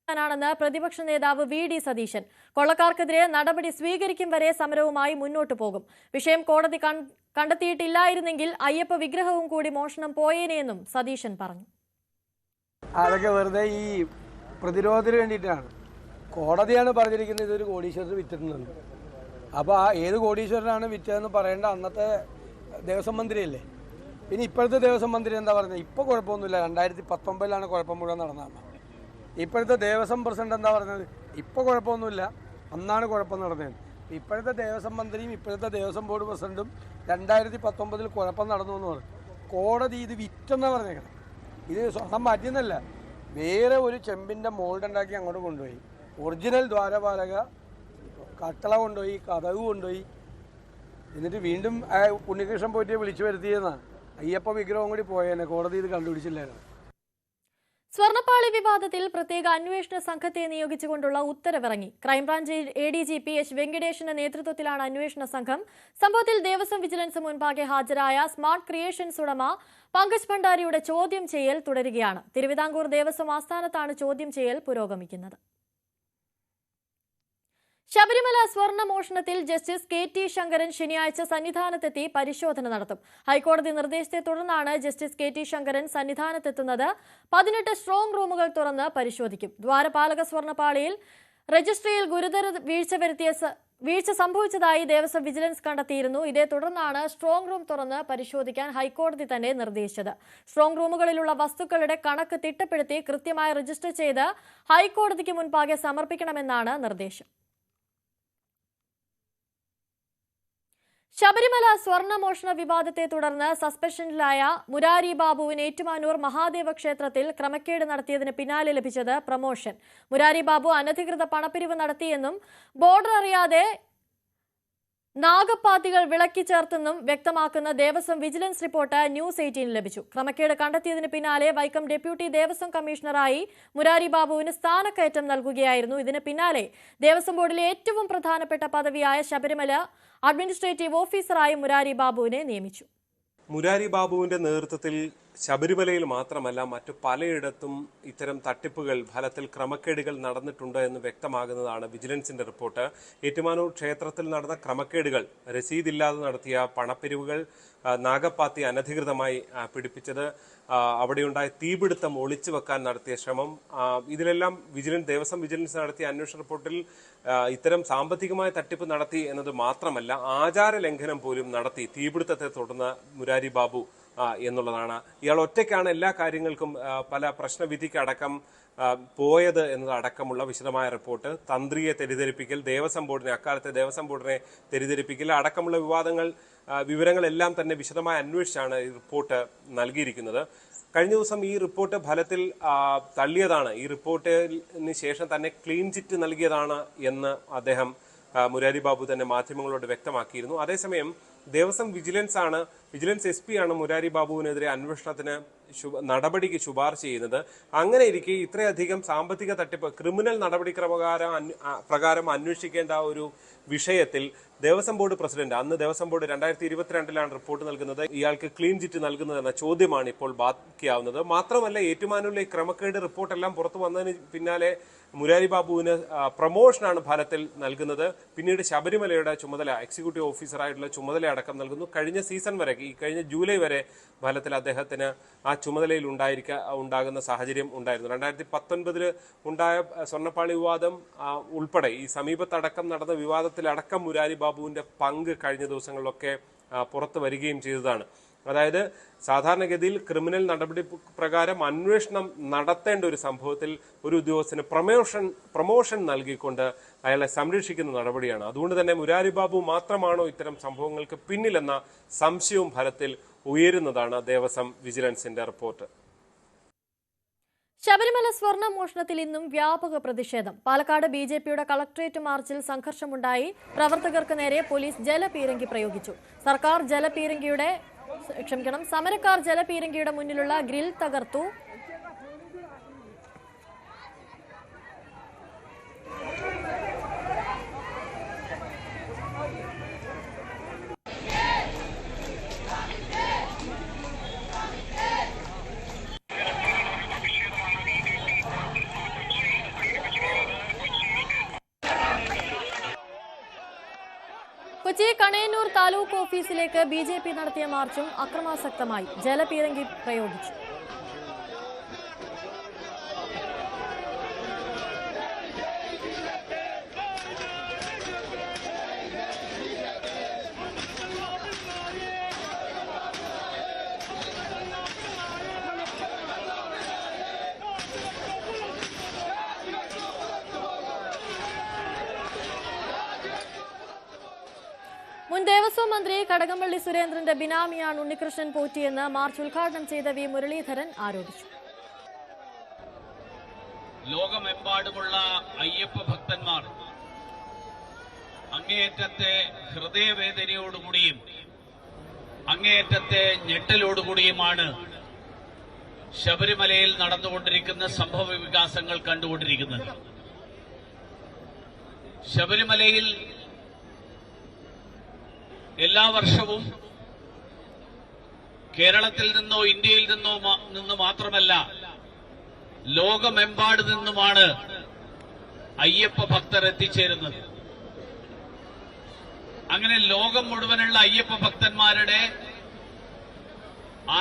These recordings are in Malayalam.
ാണെന്ന് പ്രതിപക്ഷ നേതാവ് വി.ഡി. സതീശൻ. കൊള്ളക്കാർക്കെതിരെ നടപടി സ്വീകരിക്കും വരെ സമരവുമായി മുന്നോട്ടു പോകും. വിഷയം കോടതി കണ്ടെത്തിയിട്ടില്ലായിരുന്നെങ്കിൽ അയ്യപ്പ വിഗ്രഹവും കൂടി മോഷണം പോയേനെയെന്നും സതീശൻ പറഞ്ഞു. അതൊക്കെ വെറുതെ ഈ പ്രതിരോധത്തിന് വേണ്ടിയിട്ടാണ്. കോടതിയാണ് പറഞ്ഞിരിക്കുന്നത് ഇതൊരു കോടീശ്വരർ വിറ്റിട്ടുണ്ടെന്ന്. അപ്പോൾ ഏത് കോടീശ്വരനാണ് വിറ്റതെന്ന് പറയേണ്ട അന്നത്തെ ദേവസ്വം മന്ത്രിയല്ലേ. പിന്നെ ഇപ്പോഴത്തെ ദേവസ്വം മന്ത്രി എന്താ പറഞ്ഞത്? ഇപ്പോൾ കുഴപ്പമൊന്നുമില്ല, 2019 കുഴപ്പം മുഴുവൻ നടന്നതാണ്. ഇപ്പോഴത്തെ ദേവസ്വം പ്രസിഡന്റ് എന്താ പറഞ്ഞത്? ഇപ്പോൾ കുഴപ്പമൊന്നുമില്ല, അന്നാണ് കുഴപ്പം നടന്നത്. ഇപ്പോഴത്തെ ദേവസ്വം മന്ത്രിയും ഇപ്പോഴത്തെ ദേവസ്വം ബോർഡ് പ്രസിഡന്റും 2019 കുഴപ്പം നടന്നു എന്ന് പറഞ്ഞു. കോടതി ഇത് വിറ്റെന്നാണ് പറഞ്ഞേക്കണം. ഇത് സ്വർണം മാറ്റിയെന്നല്ല, വേറെ ഒരു ചെമ്പിൻ്റെ മോൾഡ് ഉണ്ടാക്കി അങ്ങോട്ട് കൊണ്ടുപോയി. ഒറിജിനൽ ദ്വാരപാലക കട്ടള കൊണ്ടുപോയി, കതവ് കൊണ്ടുപോയി. എന്നിട്ട് വീണ്ടും ഉണ്ണികൃഷ്ണൻ പോയിട്ട് വിളിച്ചു വരുത്തിയെന്നാണ്. അയ്യപ്പ വിഗ്രഹം കൂടി പോയേനെ, കോടതി ഇത് കണ്ടുപിടിച്ചില്ലായിരുന്നു. സ്വർണ്ണപ്പാളി വിവാദത്തിൽ പ്രത്യേക അന്വേഷണ സംഘത്തെ നിയോഗിച്ചുകൊണ്ടുള്ള ഉത്തരവിറങ്ങി. Crime branch ADGP H. വെങ്കടേഷിന്റെ നേതൃത്വത്തിലാണ് അന്വേഷണ സംഘം. സംഭവത്തിൽ ദേവസ്വം വിജിലൻസ് മുൻപാകെ ഹാജരായ സ്മാർട്ട് ക്രിയേഷൻസ് ഉടമ പങ്കജ് ഭണ്ഡാരിയുടെ ചോദ്യം ചെയ്യൽ തുടരുകയാണ്. തിരുവിതാംകൂർ ദേവസ്വം ആസ്ഥാനത്താണ് ചോദ്യം ചെയ്യൽ പുരോഗമിക്കുന്നത്. ശബരിമല സ്വർണ്ണ മോഷണത്തിൽ ജസ്റ്റിസ് KT ശങ്കരൻ ശനിയാഴ്ച സന്നിധാനത്തെത്തി പരിശോധന നടത്തും. ഹൈക്കോടതി നിർദ്ദേശത്തെ തുടർന്നാണ് ജസ്റ്റിസ് KT ശങ്കരൻ സന്നിധാനത്തെത്തുന്നത്. 18 സ്ട്രോങ് റൂമുകൾ തുറന്ന് പരിശോധിക്കും. ദ്വാരപാലക സ്വർണ്ണപ്പാളിയിൽ രജിസ്ട്രിയിൽ ഗുരുതര വീഴ്ച സംഭവിച്ചതായി ദേവസ്വം വിജിലൻസ് കണ്ടെത്തിയിരുന്നു. ഇതേ തുടർന്നാണ് സ്ട്രോങ് റൂം തുറന്ന് പരിശോധിക്കാൻ ഹൈക്കോടതി തന്നെ നിർദ്ദേശിച്ചത്. സ്ട്രോങ് റൂമുകളിലുള്ള വസ്തുക്കളുടെ കണക്ക് തിട്ടപ്പെടുത്തി കൃത്യമായി രജിസ്റ്റർ ചെയ്ത് ഹൈക്കോടതിക്ക് മുൻപാകെ സമർപ്പിക്കണമെന്നാണ് നിർദ്ദേശം. ശബരിമല സ്വർണ്ണമോഷണ വിവാദത്തെ തുടർന്ന് സസ്പെൻഷനിലായ മുരാരി ബാബുവിന് ഏറ്റുമാനൂർ മഹാദേവ ക്ഷേത്രത്തിൽ ക്രമക്കേട് നടത്തിയതിന് പിന്നാലെ ലഭിച്ചത് പ്രമോഷൻ. മുരാരി ബാബു അനധികൃത പണപ്പിരിവ് നടത്തിയെന്നും ബോർഡർ അറിയാതെ നാഗപ്പാത്തികൾ വിളക്കി ചേർത്തെന്നും വ്യക്തമാക്കുന്ന ദേവസ്വം വിജിലൻസ് റിപ്പോർട്ട് ന്യൂസ് 18 ലഭിച്ചു. ക്രമക്കേട് കണ്ടെത്തിയതിന് പിന്നാലെ വൈക്കം ഡെപ്യൂട്ടി ദേവസ്വം കമ്മീഷണറായി മുരാരി ബാബുവിന് സ്ഥാനക്കയറ്റം നൽകുകയായിരുന്നു. ഇതിന് പിന്നാലെ ദേവസ്വം ബോർഡിലെ ഏറ്റവും പ്രധാനപ്പെട്ട പദവിയായ ശബരിമല അഡ്മിനിസ്ട്രേറ്റീവ് ഓഫീസറായി മുരാരി ബാബുവിനെ നിയമിച്ചു. മുരാരി ബാബുവിന്റെ നേതൃത്വത്തിൽ ശബരിമലയിൽ മാത്രമല്ല മറ്റു പലയിടത്തും ഇത്തരം തട്ടിപ്പുകൾ ഫലത്തിൽ ക്രമക്കേടുകൾ നടന്നിട്ടുണ്ട് എന്ന് വ്യക്തമാകുന്നതാണ് വിജിലൻസിന്റെ റിപ്പോർട്ട്. ഏറ്റുമാനൂർ ക്ഷേത്രത്തിൽ നടന്ന ക്രമക്കേടുകൾ, രസീതില്ലാതെ നടത്തിയ പണപ്പിരിവുകൾ, നാഗപ്പാത്തി അനധികൃതമായി പിടിപ്പിച്ചത്, അവിടെയുണ്ടായ തീപിടുത്തം ഒളിച്ചു വെക്കാൻ നടത്തിയ ശ്രമം, ഇതിലെല്ലാം ദേവസ്വം വിജിലൻസ് നടത്തിയ അന്വേഷണ റിപ്പോർട്ടിൽ ഇത്തരം സാമ്പത്തികമായ തട്ടിപ്പ് നടത്തി എന്നത് മാത്രമല്ല ആചാര ലംഘനം പോലും നടത്തി തീപിടുത്തത്തെ തുടർന്ന് മുരാരി ബാബു എന്നുള്ളതാണ്. ഇയാൾ ഒറ്റയ്ക്കാണ് എല്ലാ കാര്യങ്ങൾക്കും പല പ്രശ്നവിധിക്കടക്കം പോയത് എന്നതടക്കമുള്ള വിശദമായ റിപ്പോർട്ട്. തന്ത്രിയെ തെറ്റിദ്ധരിപ്പിക്കൽ, അക്കാലത്തെ ദേവസ്വം ബോർഡിനെ തെറ്റിദ്ധരിപ്പിക്കൽ അടക്കമുള്ള വിവരങ്ങളെല്ലാം തന്നെ വിശദമായി അന്വേഷിച്ചാണ് ഈ റിപ്പോർട്ട് നൽകിയിരിക്കുന്നത്. കഴിഞ്ഞ ദിവസം ഈ റിപ്പോർട്ട് ഫലത്തിൽ തള്ളിയതാണ്. ഈ റിപ്പോർട്ടിന് ശേഷം തന്നെ ക്ലീൻ ചിറ്റ് നൽകിയതാണ് എന്ന് അദ്ദേഹം മുരാരി ബാബു തന്നെ മാധ്യമങ്ങളോട് വ്യക്തമാക്കിയിരുന്നു. അതേസമയം ദേവസ്വം വിജിലൻസ് SP ആണ് മുരാരി ബാബുവിനെതിരെ അന്വേഷണത്തിന് നടപടിക്ക് ശുപാർശ ചെയ്യുന്നത്. അങ്ങനെ ഇരിക്കെ ഇത്രയധികം സാമ്പത്തിക തട്ടിപ്പ് ക്രിമിനൽ നടപടി പ്രകാരം അന്വേഷിക്കേണ്ട ഒരു വിഷയത്തിൽ ദേവസ്വം ബോർഡ് പ്രസിഡന്റ്, അന്ന് ദേവസ്വം ബോർഡ് 2022 റിപ്പോർട്ട് നൽകുന്നത്, ഇയാൾക്ക് ക്ലീൻ ചിറ്റ് നൽകുന്നതെന്ന ചോദ്യമാണ് ഇപ്പോൾ ബാക്കിയാവുന്നത്. മാത്രമല്ല ഏറ്റുമാനൂരിലെ ക്രമക്കേട് റിപ്പോർട്ടെല്ലാം പുറത്തു വന്നതിന് പിന്നാലെ മുരാരി ബാബുവിന് പ്രമോഷനാണ് ഫലത്തിൽ നൽകുന്നത്. പിന്നീട് ശബരിമലയുടെ ചുമതല, എക്സിക്യൂട്ടീവ് ഓഫീസറായിട്ടുള്ള ചുമതല അടക്കം നൽകുന്നു. കഴിഞ്ഞ സീസൺ വരെ, ഈ കഴിഞ്ഞ ജൂലൈ വരെ ഫലത്തിൽ അദ്ദേഹത്തിന് ആ ചുമതലയിൽ ഉണ്ടാകുന്ന സാഹചര്യം ഉണ്ടായിരുന്നു. 2019 ഉണ്ടായ സ്വർണ്ണപ്പാളി വിവാദം ഉൾപ്പെടെ ഈ സമീപത്തടക്കം നടന്ന വിവാദത്തിലടക്കം മുരാരി ബാബുവിന്റെ പങ്ക് കഴിഞ്ഞ ദിവസങ്ങളിലൊക്കെ പുറത്തു വരികയും ചെയ്തതാണ്. അതായത് സാധാരണഗതിയിൽ ക്രിമിനൽ നടപടി പ്രകാരം അന്വേഷണം നടത്തേണ്ട ഒരു സംഭവത്തിൽ ഒരു ഉദ്യോഗസ്ഥന് പ്രമോഷൻ നൽകിക്കൊണ്ട് അയാളെ സംരക്ഷിക്കുന്ന നടപടിയാണ്. അതുകൊണ്ട് തന്നെ മുരാരി ബാബു മാത്രമാണോ ഇത്തരം സംഭവങ്ങൾക്ക് പിന്നിലെന്ന സംശയവും ഫലത്തിൽ ഉയരുന്നതാണ് ദേവസ്വം വിജിലൻസിന്റെ റിപ്പോർട്ട്. ശബരിമല സ്വർണ്ണ മോഷണത്തിൽ ഇന്നും വ്യാപക പ്രതിഷേധം. പാലക്കാട് BJPയുടെ കളക്ടറേറ്റ് മാർച്ചിൽ സംഘർഷമുണ്ടായി. പ്രവർത്തകർക്ക് നേരെ പോലീസ് ജലപീരങ്കി പ്രയോഗിച്ചു. സമരക്കാർ ജലപീരങ്കിയുടെ മുന്നിലുള്ള ഗ്രിൽ തകർത്തു. കൊച്ചി കണയന്നൂർ താലൂക്ക് ഓഫീസിലേക്ക് ബിജെപി നടത്തിയ മാർച്ചും അക്രമാസക്തമായി. ജലപീരങ്കി പ്രയോഗിച്ചു. മുൻ ദേവസ്വം മന്ത്രി കടകംപള്ളി സുരേന്ദ്രന്റെ ബിനാമിയാണ് ഉണ്ണികൃഷ്ണൻ പോറ്റിയെന്ന് മാർച്ച് ഉദ്ഘാടനം ചെയ്ത വി മുരളീധരൻ ആരോപിച്ചു. ലോകമെമ്പാടുമുള്ള അയ്യപ്പ ഭക്തന്മാർ അങ്ങേയറ്റത്തെ ഹൃദയവേദനയോടുകൂടിയും അങ്ങേയറ്റത്തെ ഞെട്ടലോടുകൂടിയുമാണ് ശബരിമലയിൽ നടന്നുകൊണ്ടിരിക്കുന്ന സംഭവ വികാസങ്ങൾ കണ്ടുകൊണ്ടിരിക്കുന്നത്. ശബരിമലയിൽ എല്ലാ വർഷവും കേരളത്തിൽ നിന്നോ ഇന്ത്യയിൽ നിന്നോ മാത്രമല്ല ലോകമെമ്പാട് നിന്നുമാണ് അയ്യപ്പ ഭക്തർ എത്തിച്ചേരുന്നത്. അങ്ങനെ ലോകം മുഴുവനുള്ള അയ്യപ്പ ഭക്തന്മാരുടെ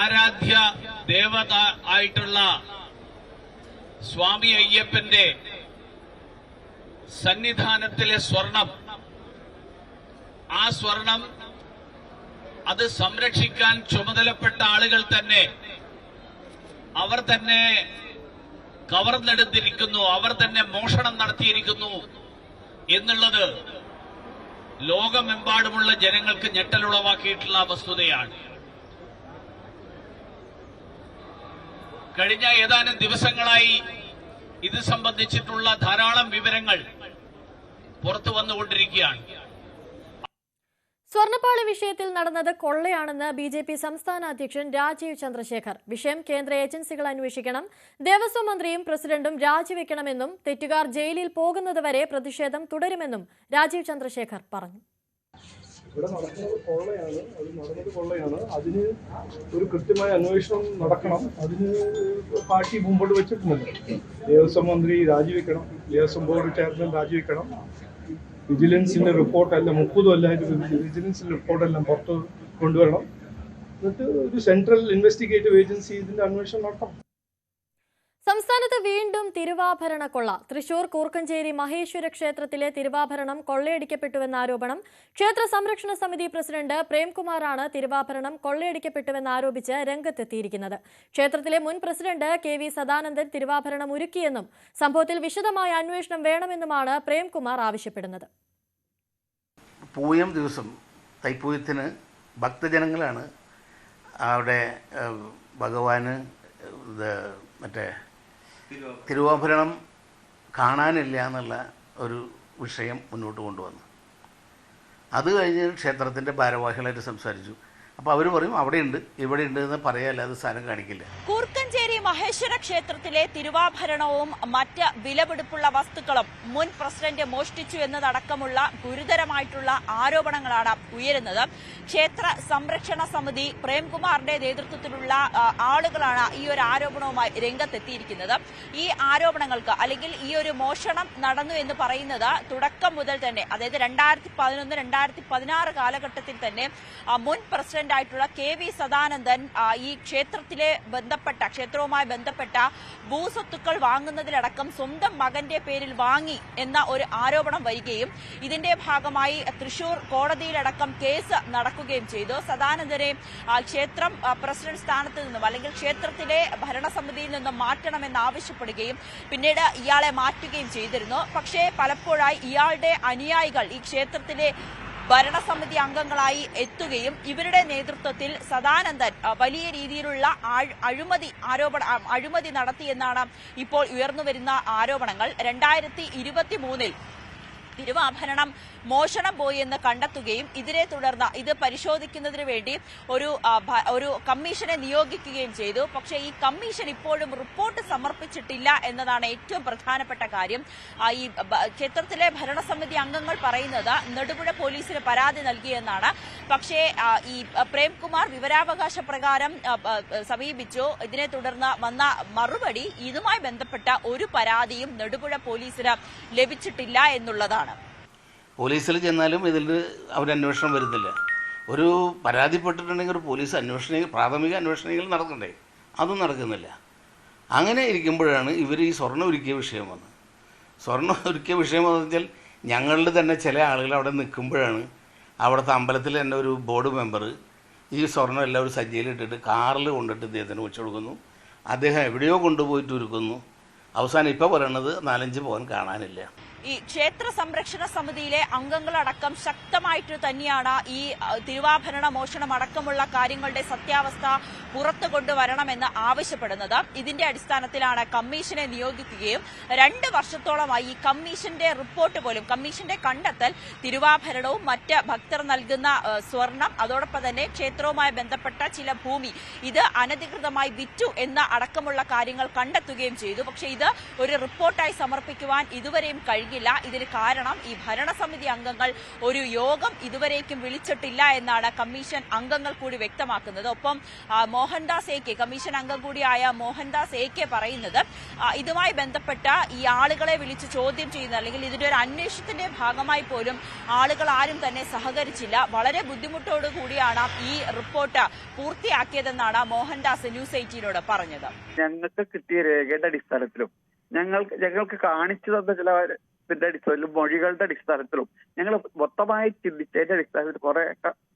ആരാധ്യ ദേവത ആയിട്ടുള്ള സ്വാമി അയ്യപ്പന്റെ സന്നിധാനത്തിലെ സ്വർണം, ആ സ്വർണം അത് സംരക്ഷിക്കാൻ ചുമതലപ്പെട്ട ആളുകൾ തന്നെ അവർ തന്നെ കവർന്നെടുത്തിരിക്കുന്നു, അവർ തന്നെ മോഷണം നടത്തിയിരിക്കുന്നു എന്നുള്ളത് ലോകമെമ്പാടുമുള്ള ജനങ്ങൾക്ക് ഞെട്ടലുളവാക്കിയിട്ടുള്ള വസ്തുതയാണ്. കഴിഞ്ഞ ഏതാനും ദിവസങ്ങളായി ഇത് സംബന്ധിച്ചിട്ടുള്ള ധാരാളം വിവരങ്ങൾ പുറത്തു വന്നുകൊണ്ടിരിക്കുകയാണ്. സ്വർണ്ണപ്പാളി വിഷയത്തിൽ നടന്നത് കൊള്ളയാണെന്ന് ബിജെപി സംസ്ഥാന അധ്യക്ഷൻ രാജീവ് ചന്ദ്രശേഖർ. വിഷയം കേന്ദ്ര ഏജൻസികൾ അന്വേഷിക്കണം, ദേവസ്വം മന്ത്രിയും പ്രസിഡന്റും രാജിവെക്കണമെന്നും തെറ്റുകാർ ജയിലിൽ പോകുന്നതുവരെ പ്രതിഷേധം തുടരുമെന്നും രാജീവ് ചന്ദ്രശേഖർ പറഞ്ഞു. ഇവിടെ നടക്കുന്നത് കൊള്ളയാണ്. അതിന് ഒരു കൃത്യമായ അന്വേഷണം നടക്കണം. അതിന് പാർട്ടി മുമ്പോട്ട് വെച്ചിട്ടുണ്ട്. ദേവസ്വം മന്ത്രി രാജിവെക്കണം, ദേവസ്വം ബോർഡ് ചെയർമാൻ രാജിവെക്കണം, വിജിലൻസിന്റെ റിപ്പോർട്ടെല്ലാം 30 കൊല്ലമായിട്ട് വിജിലൻസിന്റെ റിപ്പോർട്ടെല്ലാം പുറത്ത് കൊണ്ടുവരണം. എന്നിട്ട് ഒരു സെൻട്രൽ ഇൻവെസ്റ്റിഗേറ്റീവ് ഏജൻസി ഇതിന്റെ അന്വേഷണം നടത്തണം. സംസ്ഥാനത്ത് വീണ്ടും തിരുവാഭരണ കൊള്ള. തൃശൂർ കൂർക്കഞ്ചേരി മഹേശ്വര ക്ഷേത്രത്തിലെ തിരുവാഭരണം കൊള്ളയടിക്കപ്പെട്ടുവെന്ന ആരോപണം. ക്ഷേത്ര സംരക്ഷണ സമിതി പ്രസിഡന്റ് പ്രേംകുമാറാണ് തിരുവാഭരണം കൊള്ളയടിക്കപ്പെട്ടുവെന്ന് ആരോപിച്ച് രംഗത്തെത്തിയിരിക്കുന്നത്. ക്ഷേത്രത്തിലെ മുൻ പ്രസിഡന്റ് KV സദാനന്ദൻ തിരുവാഭരണം ഒരുക്കിയെന്നും സംഭവത്തിൽ വിശദമായ അന്വേഷണം വേണമെന്നുമാണ് പ്രേംകുമാർ ആവശ്യപ്പെടുന്നത്. പൂയം ദിവസം തൈപ്പൂയത്തിന് ഭക്തജനങ്ങളാണ് അവിടെ ഭഗവാന് മറ്റേ തിരുവാഭരണം കാണാനില്ല എന്നുള്ള ഒരു വിഷയം മുന്നോട്ട് കൊണ്ടുവന്നു. അത് കഴിഞ്ഞ് ക്ഷേത്രത്തിൻ്റെ ഭാരവാഹികളായിട്ട് സംസാരിച്ചു. അപ്പോൾ അവർ പറയും അവിടെയുണ്ട് ഇവിടെയുണ്ട് എന്ന് പറയാല്ല, അത് സ്ഥാനം കാണിക്കില്ല. കൂർക്കഞ്ചേരി മഹേശ്വര ക്ഷേത്രത്തിലെ തിരുവാഭരണവും മറ്റ് വിലപിടിപ്പുള്ള വസ്തുക്കളും മുൻ പ്രസിഡന്റ് മോഷ്ടിച്ചു എന്നതടക്കമുള്ള ഗുരുതരമായിട്ടുള്ള ആരോപണങ്ങളാണ് ഉയരുന്നത്. ക്ഷേത്ര സംരക്ഷണ സമിതി പ്രേംകുമാറിന്റെ നേതൃത്വത്തിലുള്ള ആളുകളാണ് ഈ ഒരു ആരോപണവുമായി രംഗത്തെത്തിയിരിക്കുന്നത്. ഈ ആരോപണങ്ങൾക്ക് അല്ലെങ്കിൽ ഈ ഒരു മോഷണം നടന്നു എന്ന് പറയുന്നത് തുടക്കം മുതൽ തന്നെ, അതായത് 2011-2016 കാലഘട്ടത്തിൽ തന്നെ മുൻ പ്രസിഡന്റ് ആയിട്ടുള്ള KV സദാനന്ദൻ ഈ ക്ഷേത്രവുമായി ബന്ധപ്പെട്ട ഭൂസ്വത്തുക്കൾ വാങ്ങുന്നതിലടക്കം സ്വന്തം മകന്റെ പേരിൽ വാങ്ങി എന്ന ഒരു ആരോപണം വരികയും ഇതിന്റെ ഭാഗമായി തൃശൂർ കോടതിയിലടക്കം കേസ് നടക്കുകയും ചെയ്തു. സദാനന്ദനെ ക്ഷേത്രം പ്രസിഡന്റ് സ്ഥാനത്ത് നിന്നും അല്ലെങ്കിൽ ക്ഷേത്രത്തിലെ ഭരണസമിതിയിൽ നിന്നും മാറ്റണമെന്ന് ആവശ്യപ്പെടുകയും പിന്നീട് ഇയാളെ മാറ്റുകയും ചെയ്തിരുന്നു. പക്ഷേ പലപ്പോഴായി ഇയാളുടെ അനുയായികൾ ഈ ക്ഷേത്രത്തിലെ ഭരണസമിതി അംഗങ്ങളായി എത്തുകയും ഇവരുടെ നേതൃത്വത്തിൽ സദാനന്ദൻ വലിയ രീതിയിലുള്ള അഴിമതി നടത്തിയെന്നാണ് ഇപ്പോൾ ഉയർന്നുവരുന്ന ആരോപണങ്ങൾ. 2023 തിരുവാഭരണം മോഷണം പോയി എന്ന് കണ്ടെത്തുകയും ഇതിനെ തുടർന്ന് ഇത് പരിശോധിക്കുന്നതിന് വേണ്ടി ഒരു കമ്മീഷനെ നിയോഗിക്കുകയും ചെയ്തു. പക്ഷേ ഈ കമ്മീഷൻ ഇപ്പോഴും റിപ്പോർട്ട് സമർപ്പിച്ചിട്ടില്ല എന്നതാണ് ഏറ്റവും പ്രധാനപ്പെട്ട കാര്യം. ഈ ക്ഷേത്രത്തിലെ ഭരണസമിതി അംഗങ്ങൾ പറയുന്നത് നെടുപുഴ പോലീസിന് പരാതി നൽകിയെന്നാണ്. പക്ഷേ ഈ പ്രേംകുമാർ വിവരാവകാശ പ്രകാരം സമീപിച്ചു. ഇതിനെ തുടർന്ന് വന്ന മറുപടി ഇതുമായി ബന്ധപ്പെട്ട ഒരു പരാതിയും നെടുപുഴ പോലീസിന് ലഭിച്ചിട്ടില്ല എന്നുള്ളതാണ്. പോലീസിൽ ചെന്നാലും ഇതിൽ അവരന്വേഷണം വരുന്നില്ല. ഒരു പരാതിപ്പെട്ടിട്ടുണ്ടെങ്കിൽ ഒരു പോലീസ് അന്വേഷണം, പ്രാഥമിക അന്വേഷണങ്ങൾ നടക്കണ്ടേ, അതും നടക്കുന്നില്ല. അങ്ങനെ ഇരിക്കുമ്പോഴാണ് ഇവർ ഈ സ്വർണ്ണം ഒരുക്കിയ വിഷയം വന്നത്. സ്വർണ്ണം ഒരുക്കിയ വിഷയം എന്ന് വെച്ചാൽ ഞങ്ങളിൽ തന്നെ ചില ആളുകൾ അവിടെ നിൽക്കുമ്പോഴാണ് അവിടുത്തെ അമ്പലത്തിൽ തന്നെ ഒരു ബോർഡ് മെമ്പർ ഈ സ്വർണ്ണം എല്ലാം ഒരു സജ്ജയിലിട്ടിട്ട് കാറിൽ കൊണ്ടിട്ട് ഇദ്ദേഹത്തിന് വെച്ചു കൊടുക്കുന്നു. അദ്ദേഹം എവിടെയോ കൊണ്ടുപോയിട്ട് ഒരുക്കുന്നു. അവസാനം ഇപ്പോൾ പറയണത് 4-5 പവൻ കാണാനില്ല. ഈ ക്ഷേത്ര സംരക്ഷണ സമിതിയിലെ അംഗങ്ങളടക്കം ശക്തമായിട്ട് തന്നെയാണ് ഈ തിരുവാഭരണ മോഷണം അടക്കമുള്ള കാര്യങ്ങളുടെ സത്യാവസ്ഥ പുറത്തു കൊണ്ടുവരണമെന്ന് ആവശ്യപ്പെടുന്നത്. ഇതിന്റെ അടിസ്ഥാനത്തിലാണ് കമ്മീഷനെ നിയോഗിക്കുകയും 2 വർഷത്തോളമായി ഈ കമ്മീഷന്റെ റിപ്പോർട്ട് പോലും, കമ്മീഷന്റെ കണ്ടെത്തൽ തിരുവാഭരണവും മറ്റ് ഭക്തർ നൽകുന്ന സ്വർണം, അതോടൊപ്പം തന്നെ ക്ഷേത്രവുമായി ബന്ധപ്പെട്ട ചില ഭൂമി ഇത് അനധികൃതമായി വിറ്റു എന്ന അടക്കമുള്ള കാര്യങ്ങൾ കണ്ടെത്തുകയും ചെയ്തു. പക്ഷേ ഇത് ഒരു റിപ്പോർട്ടായി സമർപ്പിക്കുവാൻ ഇതുവരെയും കഴിഞ്ഞില്ല. ഇതിന് കാരണം ഈ ഭരണസമിതി അംഗങ്ങൾ ഒരു യോഗം ഇതുവരേക്കും വിളിച്ചിട്ടില്ല എന്നാണ് കമ്മീഷൻ അംഗങ്ങൾ കൂടി വ്യക്തമാക്കുന്നത്. ഒപ്പം മോഹൻദാസ് എ കെ, കമ്മീഷൻ അംഗം കൂടിയായ മോഹൻദാസ് എ കെ പറയുന്നത് ഇതുമായി ബന്ധപ്പെട്ട ഈ ആളുകളെ വിളിച്ച് ചോദ്യം ചെയ്യുന്ന, അല്ലെങ്കിൽ ഇതിന്റെ ഒരു അന്വേഷണത്തിന്റെ ഭാഗമായി പോലും ആളുകൾ ആരും തന്നെ സഹകരിച്ചില്ല. വളരെ ബുദ്ധിമുട്ടോടു കൂടിയാണ് ഈ റിപ്പോർട്ട് പൂർത്തിയാക്കിയതെന്നാണ് മോഹൻദാസ് ന്യൂസ് 18നോട് പറഞ്ഞത്. ഞങ്ങൾക്ക് കിട്ടിയ രേഖയുടെ അടിസ്ഥാനത്തിലും ഞങ്ങൾക്ക് കാണിച്ചു തന്ന ചില അടിസ്ഥാനത്തിലും മൊഴികളുടെ അടിസ്ഥാനത്തിലും ഞങ്ങൾ മൊത്തമായി ചിന്തിച്ചതിന്റെ അടിസ്ഥാനത്തിൽ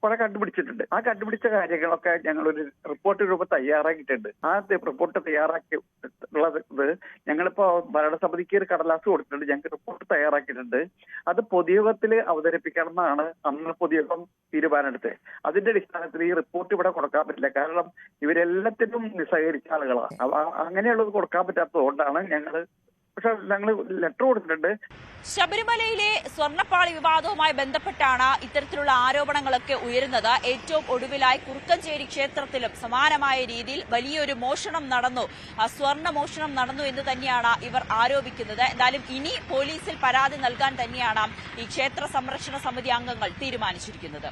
കുറെ കണ്ടുപിടിച്ചിട്ടുണ്ട്. ആ കണ്ടുപിടിച്ച കാര്യങ്ങളൊക്കെ ഞങ്ങളൊരു റിപ്പോർട്ട് രൂപം തയ്യാറാക്കിയിട്ടുണ്ട്. ആ റിപ്പോർട്ട് തയ്യാറാക്കിയുള്ളത് ഞങ്ങളിപ്പോ ഭരണസമിതിക്ക് ഒരു കടലാസ് കൊടുത്തിട്ടുണ്ട്. ഞങ്ങൾക്ക് റിപ്പോർട്ട് തയ്യാറാക്കിയിട്ടുണ്ട്. അത് പൊതുയോഗത്തിൽ അവതരിപ്പിക്കണം എന്നാണ് അന്ന് പൊതുയോഗം തീരുമാനമെടുത്തത്. അതിന്റെ അടിസ്ഥാനത്തിൽ ഈ റിപ്പോർട്ട് ഇവിടെ കൊടുക്കാൻ പറ്റില്ല. കാരണം ഇവരെല്ലാത്തിനും നിസ്സഹകരിച്ച ആളുകളാണ്. അങ്ങനെയുള്ളത് കൊടുക്കാൻ പറ്റാത്തതുകൊണ്ടാണ് ഞങ്ങൾ ലെറ്റർ കൊടുത്തിട്ടുണ്ട്. ശബരിമലയിലെ സ്വർണ്ണപ്പാളി വിവാദവുമായി ബന്ധപ്പെട്ടാണ് ഇത്തരത്തിലുള്ള ആരോപണങ്ങളൊക്കെ ഉയരുന്നത്. ഏറ്റവും ഒടുവിലായി കുറുക്കഞ്ചേരി ക്ഷേത്രത്തിലും സമാനമായ രീതിയിൽ വലിയൊരു മോഷണം നടന്നു, സ്വർണ്ണ മോഷണം നടന്നു എന്ന് തന്നെയാണ് ഇവർ ആരോപിക്കുന്നത്. എന്തായാലും ഇനി പോലീസിൽ പരാതി നൽകാൻ തന്നെയാണ് ഈ ക്ഷേത്ര സംരക്ഷണ സമിതി അംഗങ്ങൾ തീരുമാനിച്ചിരിക്കുന്നത്.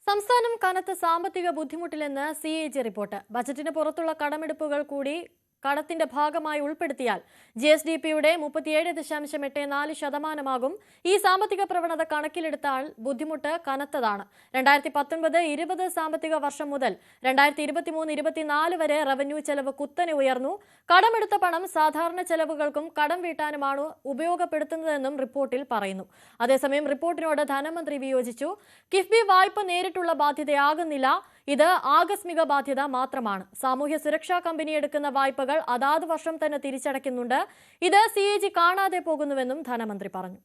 സംസ്ഥാനം കനത്ത സാമ്പത്തിക ബുദ്ധിമുട്ടിലെന്ന് CAG റിപ്പോർട്ട്. ബജറ്റിന് പുറത്തുള്ള കടമെടുപ്പുകൾ കൂടി കടത്തിന്റെ ഭാഗമായി ഉൾപ്പെടുത്തിയാൽ GSDPയുടെ 37.84% ഈ സാമ്പത്തിക പ്രവണത കണക്കിലെടുത്താൽ ബുദ്ധിമുട്ട് കനത്തതാണ്. 2019-20 സാമ്പത്തിക വർഷം മുതൽ 2023-24 വരെ റവന്യൂ ചെലവ് കുത്തനെ ഉയർന്നു. കടമെടുത്ത പണം സാധാരണ ചെലവുകൾക്കും കടം വീട്ടാനുമാണ് ഉപയോഗപ്പെടുത്തുന്നതെന്നും റിപ്പോർട്ടിൽ പറയുന്നു. അതേസമയം റിപ്പോർട്ടിനോട് ധനമന്ത്രി വിയോജിച്ചു. കിഫ്ബി വായ്പ നേരിട്ടുള്ള ബാധ്യതയാകുന്നില്ല, ഇത് ആകസ്മിക ബാധ്യത മാത്രമാണ്. സാമൂഹ്യ സുരക്ഷാ കമ്പനി എടുക്കുന്ന വായ്പകൾ അതാത് വർഷം തന്നെ തിരിച്ചടയ്ക്കുന്നുണ്ട്. ഇത് CAG കാണാതെ പോകുന്നുവെന്നും ധനമന്ത്രി പറഞ്ഞു.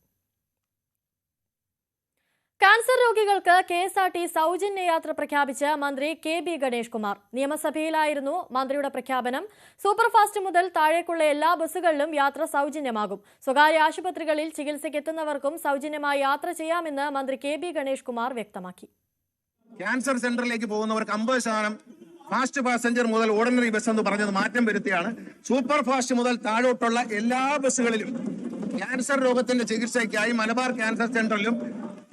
ക്യാൻസർ രോഗികൾക്ക് KSRT സൗജന്യ യാത്ര പ്രഖ്യാപിച്ച് മന്ത്രി KB ഗണേഷ് കുമാർ. നിയമസഭയിലായിരുന്നു മന്ത്രിയുടെ പ്രഖ്യാപനം. സൂപ്പർഫാസ്റ്റ് മുതൽ താഴേക്കുള്ള എല്ലാ ബസ്സുകളിലും യാത്ര സൗജന്യമാകും. സ്വകാര്യ ആശുപത്രികളിൽ ചികിത്സയ്ക്കെത്തുന്നവർക്കും സൗജന്യമായി യാത്ര ചെയ്യാമെന്ന് മന്ത്രി KB ഗണേഷ് കുമാർ വ്യക്തമാക്കി. ക്യാൻസർ സെന്ററിലേക്ക് പോകുന്നവർക്ക് 50% ഫാസ്റ്റ് പാസഞ്ചർ മുതൽ ഓർഡിനറി ബസ് എന്ന് പറഞ്ഞത് മാറ്റം വരുത്തിയാണ്. സൂപ്പർ ഫാസ്റ്റ് മുതൽ താഴോട്ടുള്ള എല്ലാ ബസ്സുകളിലും ക്യാൻസർ രോഗത്തിന്റെ ചികിത്സയ്ക്കായി മലബാർ ക്യാൻസർ സെന്ററിലും